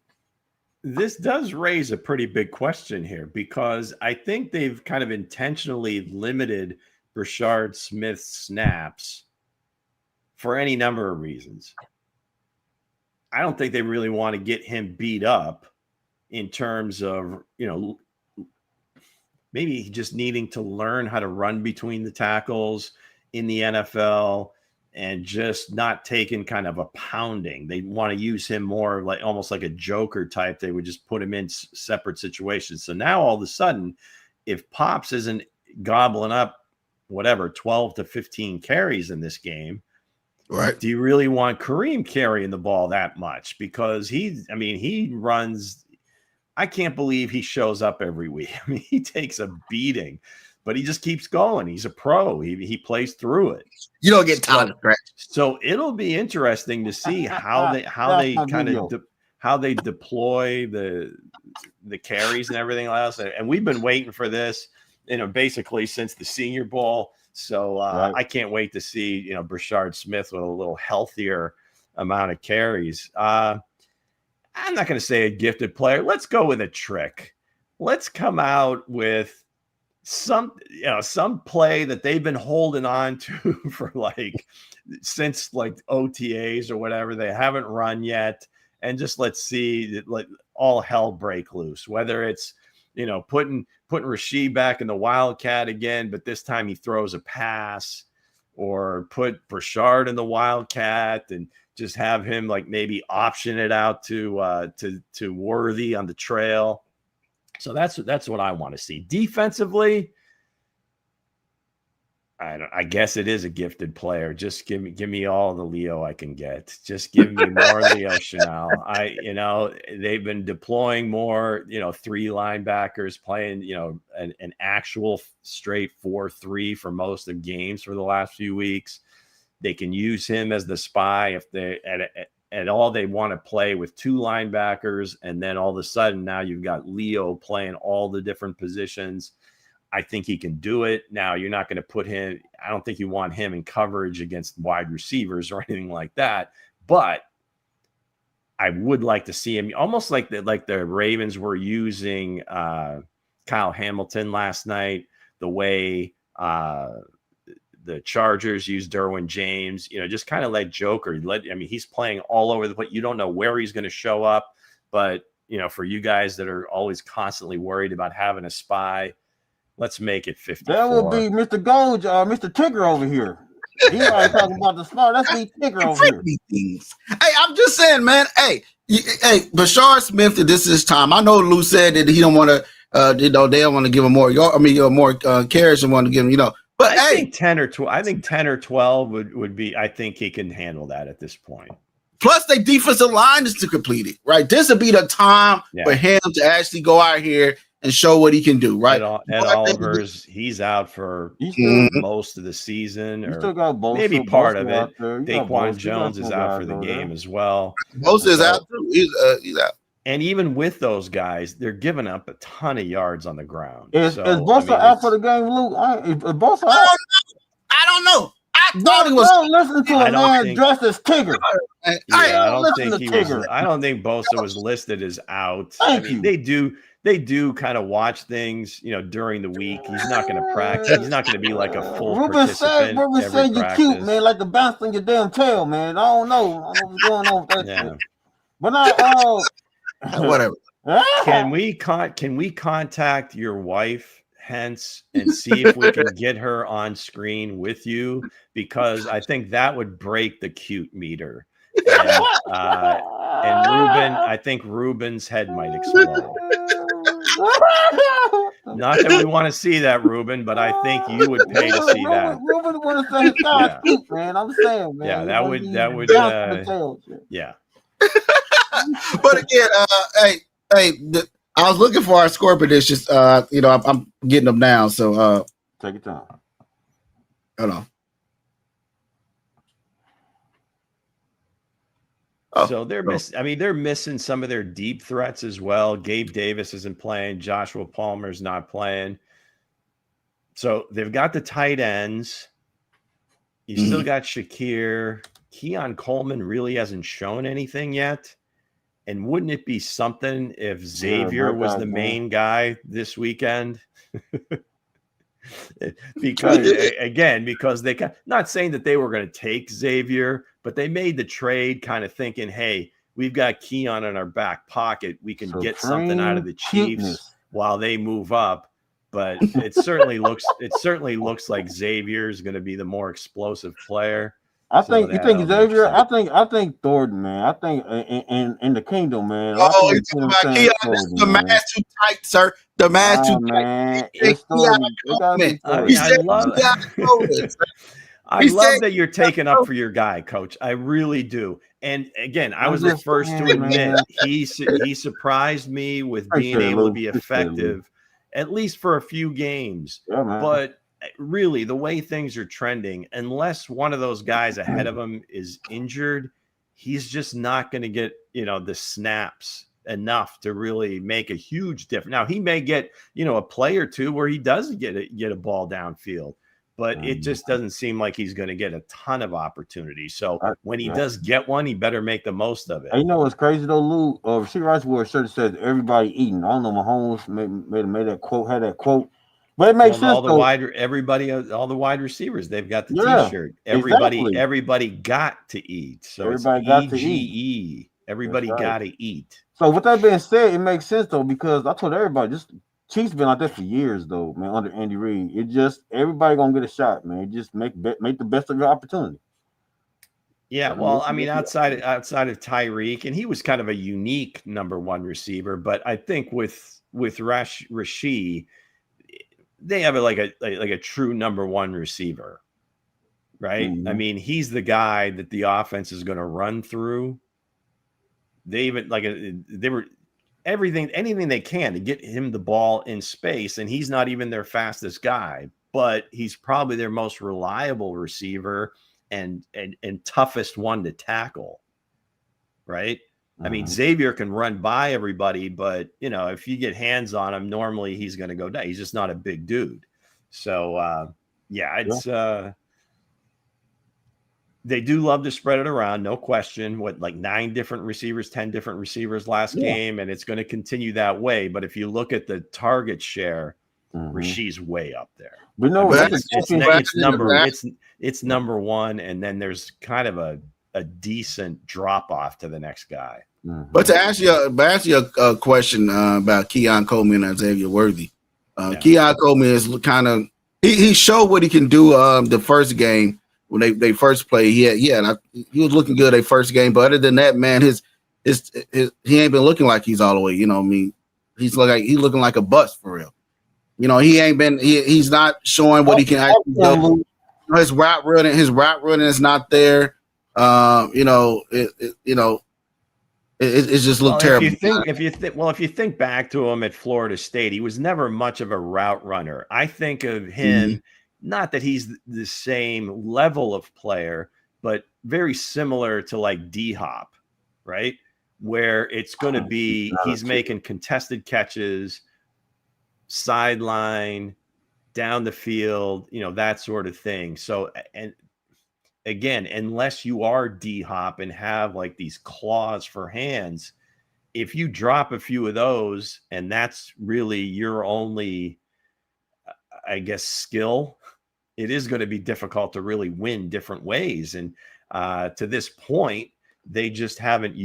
This does raise a pretty big question here because I think they've kind of intentionally limited Brashard Smith's snaps for any number of reasons. I don't think they really want to get him beat up in terms of, maybe just needing to learn how to run between the tackles in the NFL and just not taking kind of a pounding. They want to use him more like almost like a joker type. They would just put him in separate situations. So now all of a sudden, if Pops isn't gobbling up whatever 12 to 15 carries in this game, right? Do you really want Kareem carrying the ball that much? Because he runs. I can't believe he shows up every week. I mean, he takes a beating, but he just keeps going. He's a pro. He plays through it. You don't get tired, right? So it'll be interesting to see how they deploy the carries and everything else. And we've been waiting for this, basically since the Senior Bowl. So I can't wait to see Brashard Smith with a little healthier amount of carries. I'm not going to say a gifted player. Let's go with a trick. Let's come out with some play that they've been holding on to for since OTAs or whatever. They haven't run yet. And just let's see, let all hell break loose, whether it's, putting Rasheed back in the Wildcat again, but this time he throws a pass, or put Brashard in the Wildcat and just have him maybe option it out to Worthy on the trail. So that's what I want to see. Defensively, I guess it is a gifted player. Just give me all the Leo I can get. Just give me more Leo Chanel. They've been deploying more, 3 linebackers playing, an actual straight 4-3 for most of games for the last few weeks. They can use him as the spy if they at all they want to play with 2 linebackers, and then all of a sudden now you've got Leo playing all the different positions. I think he can do it. Now you're not going to put him. I don't think you want him in coverage against wide receivers or anything like that. But I would like to see him almost like the Ravens were using Kyle Hamilton last night. The way the Chargers use Derwin James, just kind of let Joker. He's playing all over the place. You don't know where he's going to show up, but for you guys that are always constantly worried about having a spy, let's make it 54. That would be Mr. Gold, Mr. Tigger over here. He already talking about the spy. That's the Tigger over here. Hey, I'm just saying, man. Hey, Brashard Smith, this is his time. I know Lou said that he don't want to. They don't want to give him more. More carries and want to give him. But I think 10 or 12. I think 10 or 12 would be. I think he can handle that at this point. Plus, their defensive line is to complete it, right? This would be the time for him to actually go out here and show what he can do, right? Ed Oliver's, he's out for most of the season, or still got maybe part of it. Daquan Jones is out for the game as well. Bosa is out too. He's out. And even with those guys, they're giving up a ton of yards on the ground. Is Bosa out for the game, Luke? Bosa out? I don't know. I thought he was. Don't listen to a man dressed as Tigger. I don't think Bosa was listed as out. They do kind of watch things, during the week. He's not going to practice. He's not going to be like a full participant. Ruben said you're cute, man, like the bounce on your damn tail, man. I don't know what's going on with that shit. But whatever. Can we contact your wife, Hense, and see if we can get her on screen with you? Because I think that would break the cute meter. And Ruben, I think Ruben's head might explode. Not that we want to see that, Ruben, but I think you would pay to see that. Ruben want to say his guy's cute, man. I'm saying, man. Yeah, that would. Yeah. But again, I was looking for our score predictions. I'm getting them down. So take your time. Hold on. So they're missing some of their deep threats as well. Gabe Davis isn't playing. Joshua Palmer's not playing. So they've got the tight ends. You still got Shakir. Keon Coleman really hasn't shown anything yet. And wouldn't it be something if Xavier was the main guy this weekend? because they not saying that they were going to take Xavier, but they made the trade kind of thinking, hey, we've got Keon in our back pocket. We can get something out of the Chiefs while they move up. But it certainly looks like Xavier is going to be the more explosive player. I think you think Xavier. I think Thornton, man. I think in the kingdom, man. Oh, you're talking about Keon. The mask too tight, sir. The mask too tight. I love that you're taking up for your guy, Coach. I really do. And again, I was the first to admit he surprised me with being able to be effective, at least for a few games. Yeah, but really, the way things are trending, unless one of those guys ahead of him is injured, he's just not going to get, the snaps enough to really make a huge difference. Now, he may get, a play or two where he does get a ball downfield, but it just doesn't seem like he's going to get a ton of opportunities. So when he does get one, he better make the most of it. You know what's crazy though, Lou? Receiver rights wore a shirt that says "Everybody eating." I don't know. Mahomes made that quote, had that quote. But it makes sense. All the wide receivers, they've got the T-shirt. Everybody got to eat. So everybody got to eat. Everybody got to eat. So with that being said, it makes sense though, because I told everybody, just Chiefs been like that for years though, man. Under Andy Reid, it just everybody gonna get a shot, man. Just make the best of your opportunity. Yeah, well, I mean, outside of Tyreek, and he was kind of a unique number one receiver, but I think with Rashee, they have like a true number one receiver, right? I mean, he's the guy that the offense is going to run through. They even anything they can to get him the ball in space, and he's not even their fastest guy, but he's probably their most reliable receiver and toughest one to tackle, right? I mean, Xavier can run by everybody, but, if you get hands on him, normally he's going to go down. He's just not a big dude. So, they do love to spread it around, no question. Like 9 different receivers, 10 different receivers last game, and it's going to continue that way. But if you look at the target share, Rashee's way up there. But no, it's number one, and then there's kind of a decent drop off to the next guy. But to ask you a question about Keon Coleman and Xavier Worthy, Keon Coleman is kind of he showed what he can do the first game when they first played. He was looking good that first game, but other than that, man, his he ain't been looking like he's all the way. He's looking like a bust for real. He's not showing what he can actually do. His route running is not there. It just looked terrible. If you think back to him at Florida State, he was never much of a route runner. I think of him, not that he's the same level of player, but very similar to like D-Hop, right? Where it's going to be, he's making contested catches, sideline, down the field, that sort of thing. So, and again, unless you are D-Hop and have like these claws for hands, if you drop a few of those and that's really your only, I guess, skill, it is going to be difficult to really win different ways. And to this point, they just haven't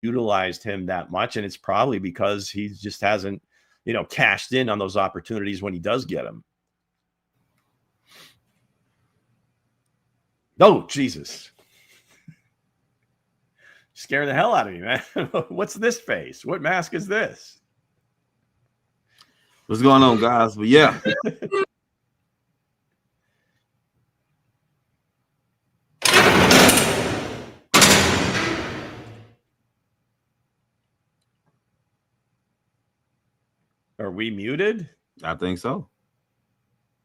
utilized him that much. And it's probably because he just hasn't, cashed in on those opportunities when he does get them. Oh, Jesus. Scaring the hell out of me, man. What's this face? What mask is this? What's going on, guys? But yeah. Are we muted? I think so.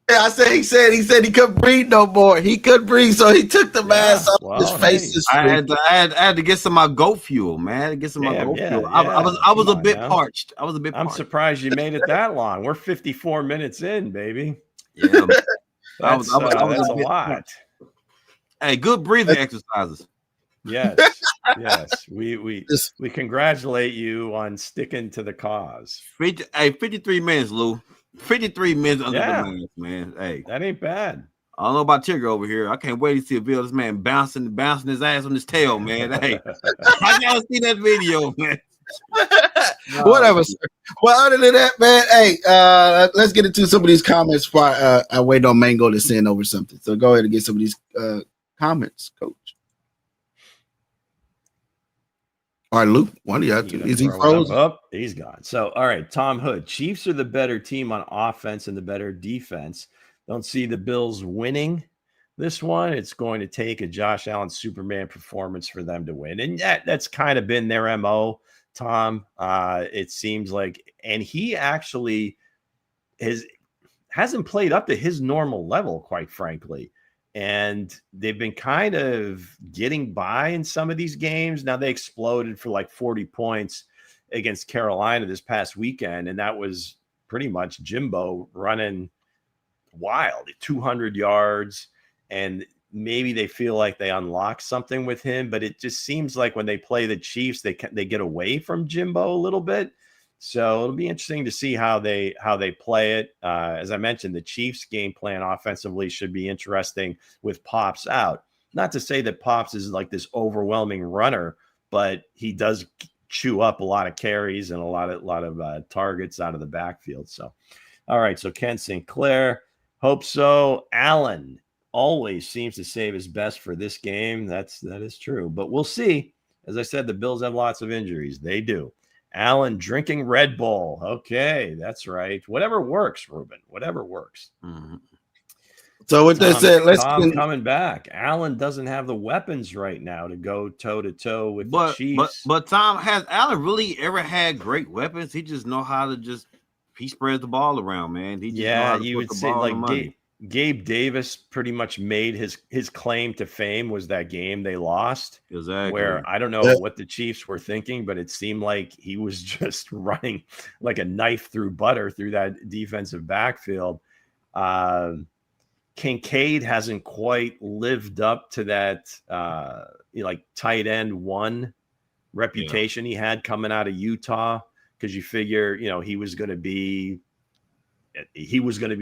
Yeah, I said he said he couldn't breathe no more. He couldn't breathe, so he took the mask off his face. I had to get some of my goat fuel, man. I had to get some of my goat fuel. I was a bit parched. I'm surprised you made it that long. We're 54 minutes in, baby. Yeah, that's a lot. Hey, good breathing exercises. Yes, yes. We congratulate you on sticking to the cause. 53 minutes, Lou. 53 minutes under the mask, man. Hey, that ain't bad. I don't know about Tigger over here. I can't wait to see a video of this man bouncing his ass on his tail, man. Hey, I gotta see that video, man. Whatever. Sir. Well, other than that, man, hey, let's get into some of these comments before I wait on Mango to send over something. So go ahead and get some of these comments, Coach. All right, Luke, one of y'all. Is he frozen? Up, he's gone. So, all right, Tom Hood. Chiefs are the better team on offense and the better defense. Don't see the Bills winning this one. It's going to take a Josh Allen Superman performance for them to win. And that's kind of been their MO, Tom. It seems like, and he actually hasn't played up to his normal level, quite frankly. And they've been kind of getting by in some of these games. Now, they exploded for like 40 points against Carolina this past weekend, and that was pretty much Jimbo running wild, 200 yards, and maybe they feel like they unlock something with him, but it just seems like when they play the Chiefs, they get away from Jimbo a little bit. So it'll be interesting to see how they play it. As I mentioned, the Chiefs' game plan offensively should be interesting with Pops out. Not to say that Pops is like this overwhelming runner, but he does chew up a lot of carries and a lot of targets out of the backfield. So, all right. So Ken Sinclair, hope so. Allen always seems to save his best for this game. That is true, but we'll see. As I said, the Bills have lots of injuries. They do. Allen drinking Red Bull. Okay, that's right. Whatever works, Ruben. Whatever works. Mm-hmm. So with that said, let's coming back. Allen doesn't have the weapons right now to go toe to toe with the Chiefs. But Tom, has Allen really ever had great weapons? He just know how to he spreads the ball around, man. He just know how to you put would the say ball like in the money. Gabe Davis pretty much made his claim to fame was that game they lost. Exactly. Where I don't know what the Chiefs were thinking, but it seemed like he was just running like a knife through butter through that defensive backfield. Kincaid hasn't quite lived up to that like tight end one reputation he had coming out of Utah, because you figure he was going to be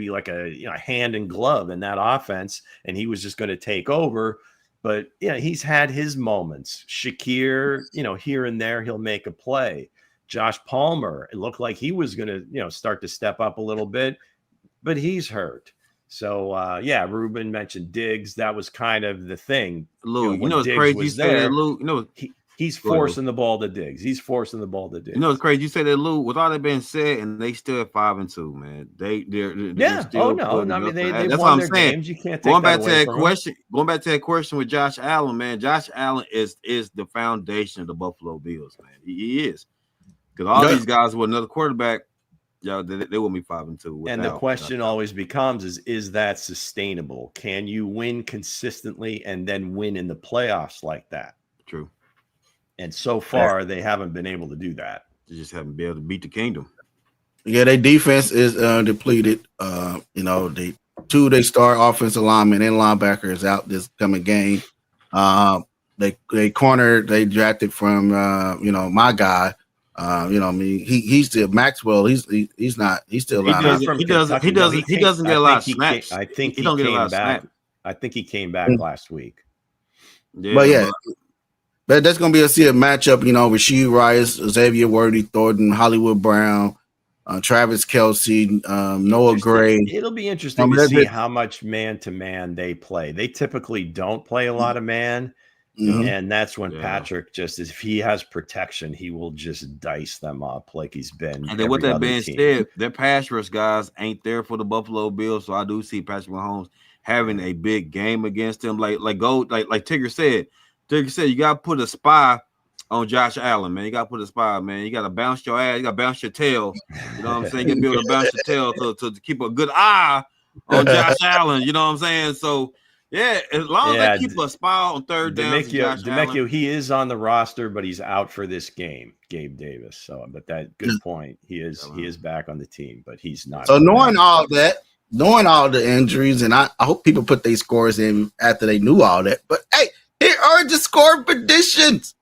like a hand and glove in that offense, and he was just going to take over. But he's had his moments. Shakir, here and there he'll make a play. Josh Palmer, it looked like he was going to start to step up a little bit, but he's hurt. So Ruben mentioned Diggs. That was kind of the thing. Lou, it's crazy you say that, Lou. He's forcing the ball to Diggs. He's forcing the ball to Diggs. It's crazy you say that, Lou. With all that being said, and they still at 5-2, man. They're still I mean, they that's won what I'm their saying. games. You can't take going back that to away that from question. Going back to that question with Josh Allen, man. Josh Allen is the foundation of the Buffalo Bills, man. He is, because all these guys with another quarterback, they will be 5-2. And the question always becomes: is that sustainable? Can you win consistently and then win in the playoffs like that? True. And so far, they haven't been able to do that. They just haven't been able to beat the kingdom. Yeah, their defense is depleted. They start offensive linemen and linebackers out this coming game. They corner they drafted from my guy. He's still Maxwell. He's not. He's still not. He doesn't get a lot of snaps. I think he don't get a lot came of back. snaps. I think he came back last week. Yeah, but that's going to be a matchup, with Rasheed Rice, Xavier Worthy, Thornton, Hollywood Brown, Travis Kelce, Noah Gray. It'll be interesting to see how much man-to-man they play. They typically don't play a lot of man, and that's when Patrick if he has protection, he will just dice them up like he's been. And then with that being said, their pass rush guys ain't there for the Buffalo Bills, so I do see Patrick Mahomes having a big game against them. Like Tigger said. You got to put a spy on Josh Allen, man. You got to put a spy, man. You got to bounce your ass. You got to bounce your tail. You know what I'm saying? You got to be able to bounce your tail to keep a good eye on Josh Allen. You know what I'm saying? So, as long as they keep a spy on third down. DeMecchio, he is on the roster, but he's out for this game, Gabe Davis. So, but that good point. He is back on the team, but he's not. So knowing all that, knowing all the injuries, and I hope people put their scores in after they knew all that. But hey, here are the score predictions.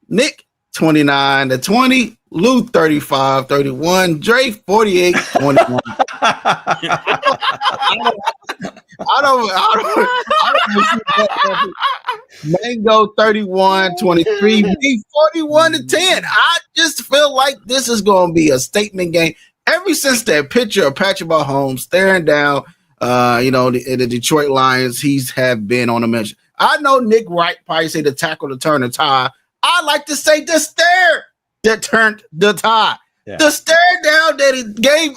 Nick 29-20, Lou 35-31, Dre 48-21. I don't Mango 31-23, me 41-10. I just feel like this is going to be a statement game. Ever since that picture of Patrick Mahomes staring down, the Detroit Lions, he's have been on a mission. I know Nick Wright probably say the tackle to turn the tie. I like to say the stare that turned the tie. Yeah. The stare down that he gave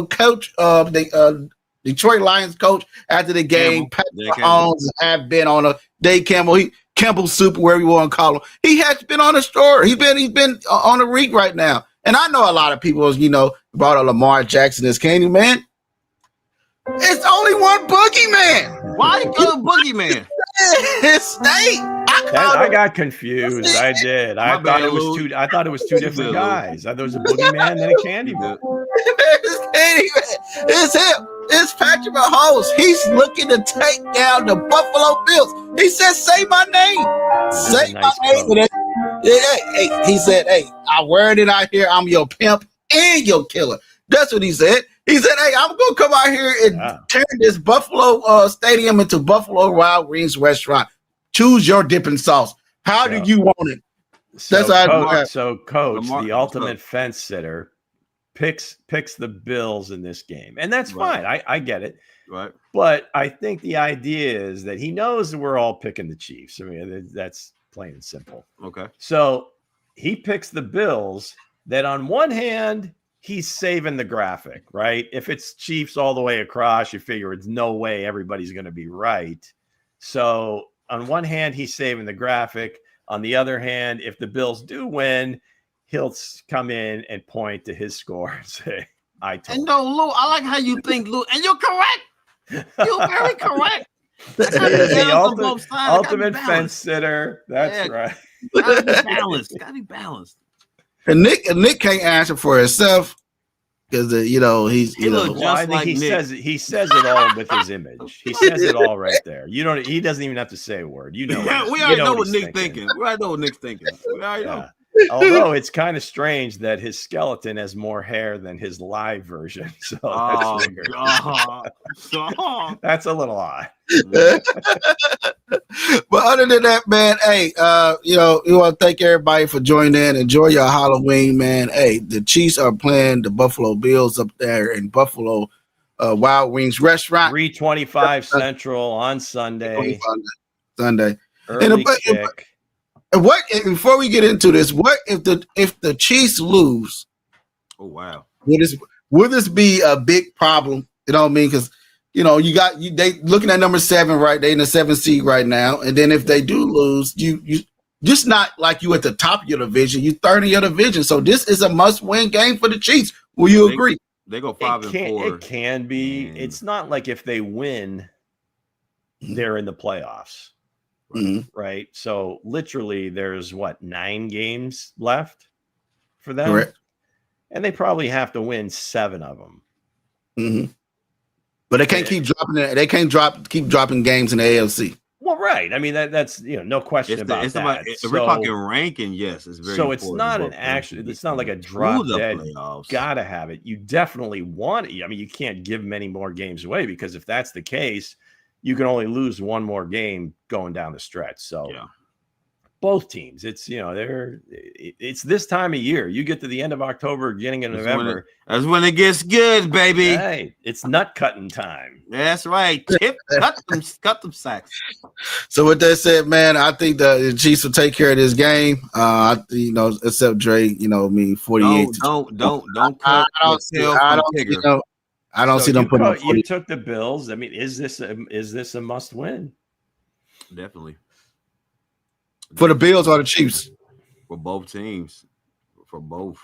coach the Detroit Lions coach after the game. Patrick Mahomes have been on a Dave Campbell Soup, wherever you want to call him. He has been on a story. He's been on a rig right now. And I know a lot of people, brought up Lamar Jackson as Candyman. It's only one boogeyman. Why you call him boogeyman? His state. I got confused. I did. I thought it was two different guys. I thought it was a boogeyman and a Candyman. It's him. It's Patrick Mahomes. He's looking to take down the Buffalo Bills. He said, "Say my name. Say my name." Hey, he said, "Hey, I wear it out here. I'm your pimp and your killer." That's what he said. He said, "Hey, I'm gonna come out here and turn this Buffalo stadium into Buffalo Wild Wings restaurant. Choose your dipping sauce. How do you want it?" Coach, the ultimate fence sitter, picks the Bills in this game, and that's fine. I get it. Right. But I think the idea is that he knows that we're all picking the Chiefs. I mean, that's plain and simple. Okay. So he picks the Bills. That on one hand, he's saving the graphic, right? If it's Chiefs all the way across, you figure it's no way everybody's going to be right. So on one hand, he's saving the graphic. On the other hand, if the Bills do win, he'll come in and point to his score and say, "I told." And no, Lou, I like how you think, Lou, and you're correct. You're very correct. The ultimate fence sitter. That's right. Gotta be balanced. Gotta be balanced. And Nick can't answer for himself because he's I think he says it all with his image. He says it all right there. He doesn't even have to say a word. We already know what Nick's thinking. We already know what Nick's thinking. We already know. Although it's kind of strange that his skeleton has more hair than his live version. So that's a little odd. But other than that, man, hey, you want to thank everybody for joining in. Enjoy your Halloween, man. Hey, the Chiefs are playing the Buffalo Bills up there in Buffalo Wild Wings restaurant. 3:25 Central on Sunday. Early kick. And before we get into this, what if the Chiefs lose? Oh wow! Will this be a big problem? You know what I mean? Because they looking at number 7, right? They in the 7th seed right now, and then if they do lose, you just not like you at the top of your division. You third in your division, so this is a must-win game for the Chiefs. Will you agree? They go 5-4. It can be. It's not like if they win, they're in the playoffs. Right. So literally there's 9 games left for them. Correct. And they probably have to win 7 of them. Mm-hmm. But they can't keep dropping it. They can't keep dropping games in the AFC. Well, right. I mean, that's no question about that. If we're talking ranking, yes, it's very important. So it's not it's not like a drop dead. Gotta have it. You definitely want it. I mean, you can't give many more games away because if that's the case, you can only lose one more game going down the stretch. So both teams, it's it's this time of year. You get to the end of October, beginning of November. That's when it gets good, baby. Hey, it's nut cutting time. That's right. Cut them sacks. So with that said, man, I think the Chiefs will take care of this game. Except Dre, 48. Don't cut. I don't see them putting up 40. You took the Bills. I mean, is this a must win? Definitely. For the Bills or the Chiefs? For both teams. For both.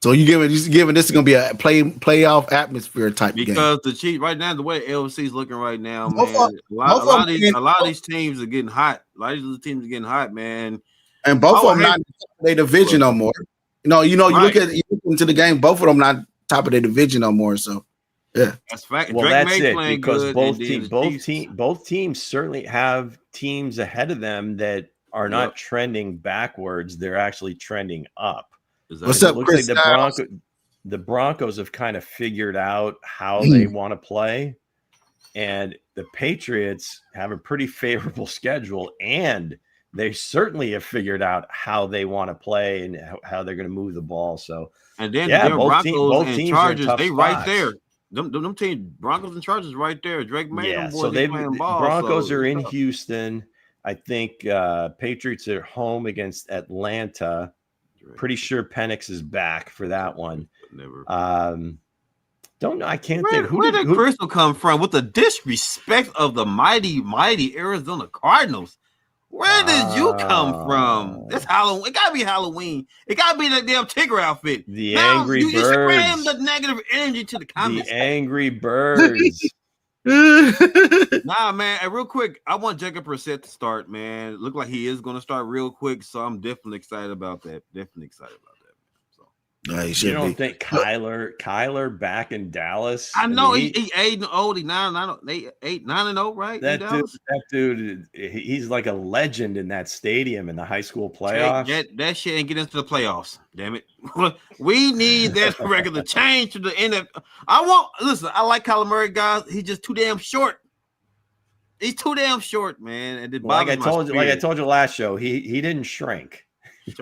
So you giving this is going to be a playoff atmosphere type game. Because the Chiefs right now, the way LC is looking right now, man, a lot of these teams are getting hot. A lot of these teams are getting hot, man. And both of them not in their division no more. You look into the game, both of them not top of their division no more. So Yeah, that's fact. Well, Drake that's May it playing because good, both teams certainly have teams ahead of them that are not Yep. trending backwards; they're actually trending up. Exactly. What's It up, looks Chris like Styles? the Broncos have kind of figured out how they want to play, and the Patriots have a pretty favorable schedule, and they certainly have figured out how they want to play and how they're going to move the ball. So, And then yeah, the both Broncos and teams are in Chargers, tough they right spots. there. Them teams, Broncos and Chargers, right there. Drake May, Yeah, them boys, so they the playing ball. Broncos so are in tough. Houston. I think Patriots are home against Atlanta. Pretty sure Penix is back for that one. Never. Don't know. I can't Where, think. where did Crystal come from with the disrespect of the mighty Arizona Cardinals? Where did you come from? It's Halloween. It gotta be Halloween. It gotta be that damn Tigger outfit. The now, Angry you scram Birds. the negative energy to the comments. The Angry Birds. Nah, man. And real quick, I want Jacob Brissett to start, man. Look like he is going to start real quick, so I'm definitely excited about that. Definitely excited about that. You don't think Kyler back in Dallas? I know he 8-0, 9-0, right? That dude, he's like a legend in that stadium in the high school playoffs. That shit ain't get into the playoffs. Damn it. We need that record to change to the end of. I like Kyler Murray, guys. He's just too damn short. He's too damn short, man. And like I told you last show, he didn't shrink.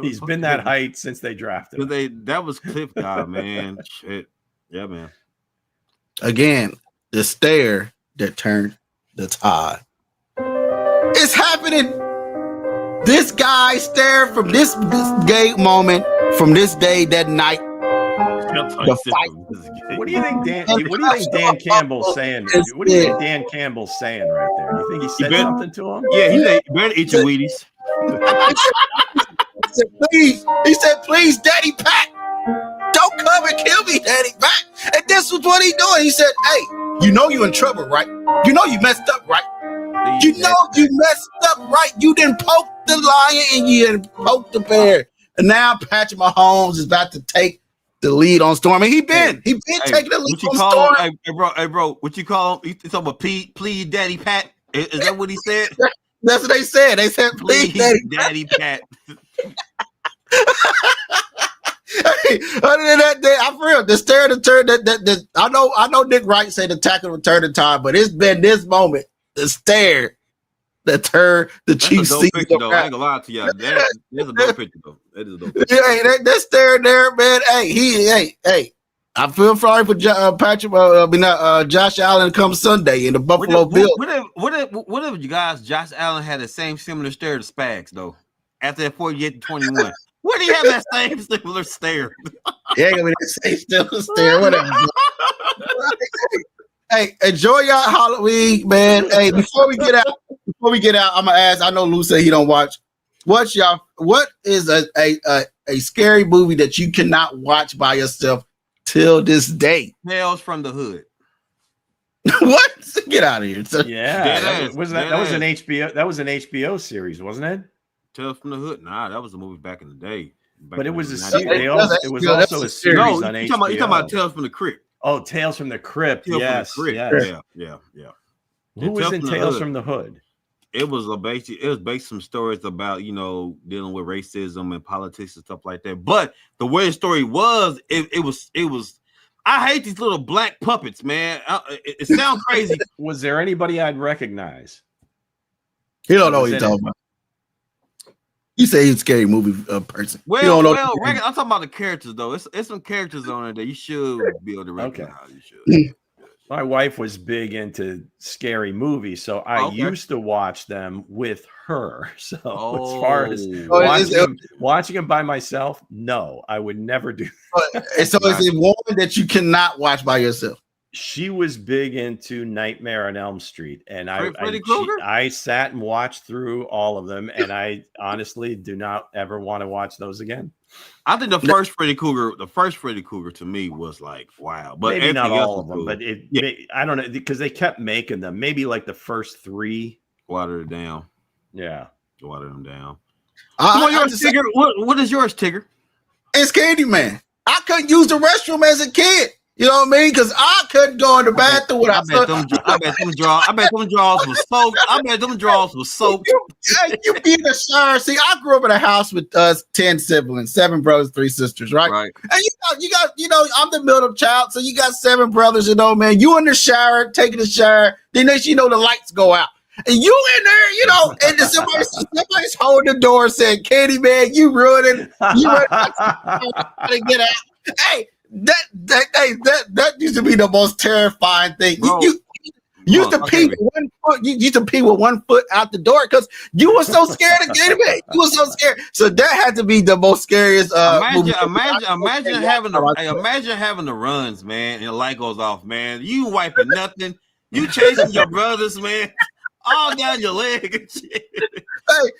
He's been that height since they drafted him. That was Cliff guy, man. Shit. Yeah, man. Again, the stare that turned the tide. It's happening. This guy stared from this gay moment, from this day, that night. The fight. What do you think Dan Campbell's saying? What do you think Dan Campbell's saying right there? You think he said something to him? Yeah, he said, "You better eat your Wheaties." He said, please, Daddy Pat, don't come and kill me, Daddy Pat. And this was what he doing. He said, hey, you know you in trouble, right? You know you messed up, right? You know you messed up, right? You didn't poke the lion and you didn't poke the bear. And now Patrick Mahomes is about to take the lead on Storm. And he been taking the lead on Storm. Hey, bro, what you call him? You talking about please, Daddy Pat? Is that what he said? That's what they said. They said, please, Daddy Pat. Hey, other than that, I for real, the stare to turn that I know Nick Wright said the tackle return in time, but it's been this moment, the stare that turned the Chiefs season around. I ain't gonna lie to you. That's a dope picture though. That is a dope picture. Yeah, that stare there, man. Hey. I feel sorry for Josh Allen come Sunday in the Buffalo Bills. What if you guys, Josh Allen had the same similar stare to Spags though? After that 48-21. Where do you have that same similar stare? Yeah, I mean, same similar stare, whatever. Hey, enjoy y'all Halloween, man. Hey, before we get out, I'm gonna ask. I know Lou said he don't watch. What is a scary movie that you cannot watch by yourself till this day? Tales from the Hood. What? Get out of here. Yeah, that was an HBO. That was an HBO series, wasn't it? Tales from the Hood. Nah, that was a movie back in the day. But it was a series. It was also a series on HBO. You're talking about Tales from the Crypt. Oh, Tales from the Crypt. Yes. Yeah. Who was in Tales from the Hood? It was based some stories about, dealing with racism and politics and stuff like that. But the way the story was, it was. I hate these little black puppets, man. It sounds crazy. Was there anybody I'd recognize? You don't know what you're talking about. You say he's a scary movie person. I'm talking about the characters though. It's some characters on there that you should be able to recognize. Okay. You should. My wife was big into scary movies, so I used to watch them with her. So as far as watching them by myself, no, I would never do that. So is it one that you cannot watch by yourself? She was big into Nightmare on Elm Street, and I sat and watched through all of them, and I honestly do not ever want to watch those again. I think the first Freddy Krueger to me was like, wow. But maybe not all of them, but I don't know, because they kept making them. Maybe like the first three. Watered it down. Yeah. Watered them down. Tigger. What is yours, Tigger? It's Candyman. I couldn't use the restroom as a kid. You know what I mean? Because I couldn't go in the bathroom without. I bet them draws was soaked. I bet them draws was soaked. You be in the shower. See, I grew up in a house with 10 siblings, 7 brothers, 3 sisters, right? Right. And you got, I'm the middle child, so you got 7 brothers. Man, you in the shower, taking a shower. Then next the lights go out. And you in there, and then somebody's holding the door saying, Katie, man, you ruined it. You ruined it. Get out. Hey, that used to be the most terrifying thing. You used to pee with 1 foot. You used to pee with 1 foot out the door because you were so scared of getting it. You were so scared. So that had to be the most scariest. Imagine having the runs, man, and the light goes off, man. You wiping nothing. You chasing your brothers, man. All down your leg and shit. Hey,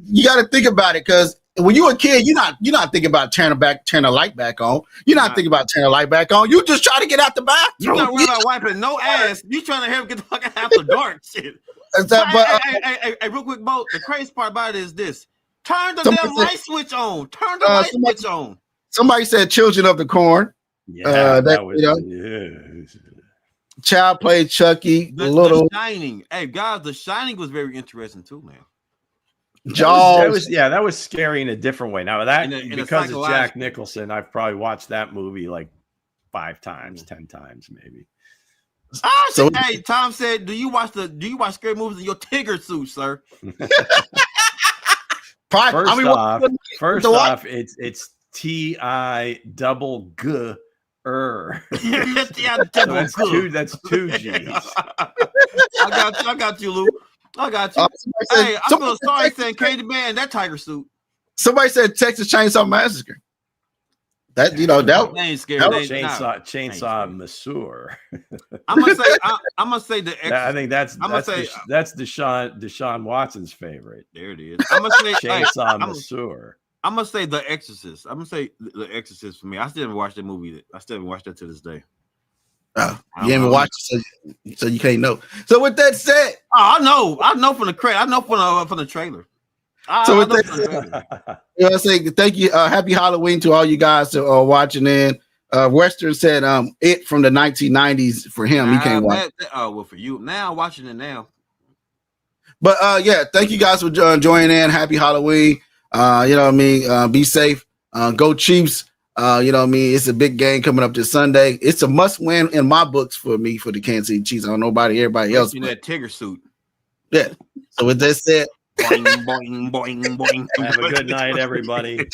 you got to think about it because when you're a kid, you're not thinking about turn the light back on. You're not thinking about turning the light back on. You just try to get out the bathroom. You're not worried about wiping no ass. You trying to help get the fuck out the dark shit. Hey, real quick, Bo. The crazy part about it is this: turn the damn light switch on. Turn the light switch on. Somebody said "Children of the Corn." Yeah, that was. Child played Chucky. The Shining. Hey guys, The Shining was very interesting too, man. Jaws. That was scary in a different way. Now because of Jack Nicholson, I've probably watched that movie like 5 times, 10 times, maybe. Hey, Tom said, do you watch scary movies in your Tigger suit, sir? First off, it's TIGG. That's 2 G's. I got you, Lou. I got you. Hey, I feel sorry saying Katie Man that tiger suit. Somebody said Texas Chainsaw Massacre. That ain't scary. Chainsaw Masseur. I'm gonna say the Exorcist. I think that's Deshaun Watson's favorite. There it is. I'm gonna say Chainsaw Masseur. I'm gonna say The Exorcist. I'm gonna say The Exorcist for me. I still haven't watched that movie. I still haven't watched that to this day. You haven't watched it, so you can't know. So with that said, I know from the credit. I know from the trailer. So with that, I say thank you. Happy Halloween to all you guys that are watching in. Western said it from the 1990s for him. He can't watch. Well, for you now, I'm watching it now. But thank you guys for joining in. Happy Halloween. Be safe. Go Chiefs. It's a big game coming up this Sunday. It's a must win in my books for me for the Kansas City Chiefs. I don't know about everybody else. In that Tigger suit. Yeah. So with that said, boing, boing, boing, boing. Have a good night, everybody.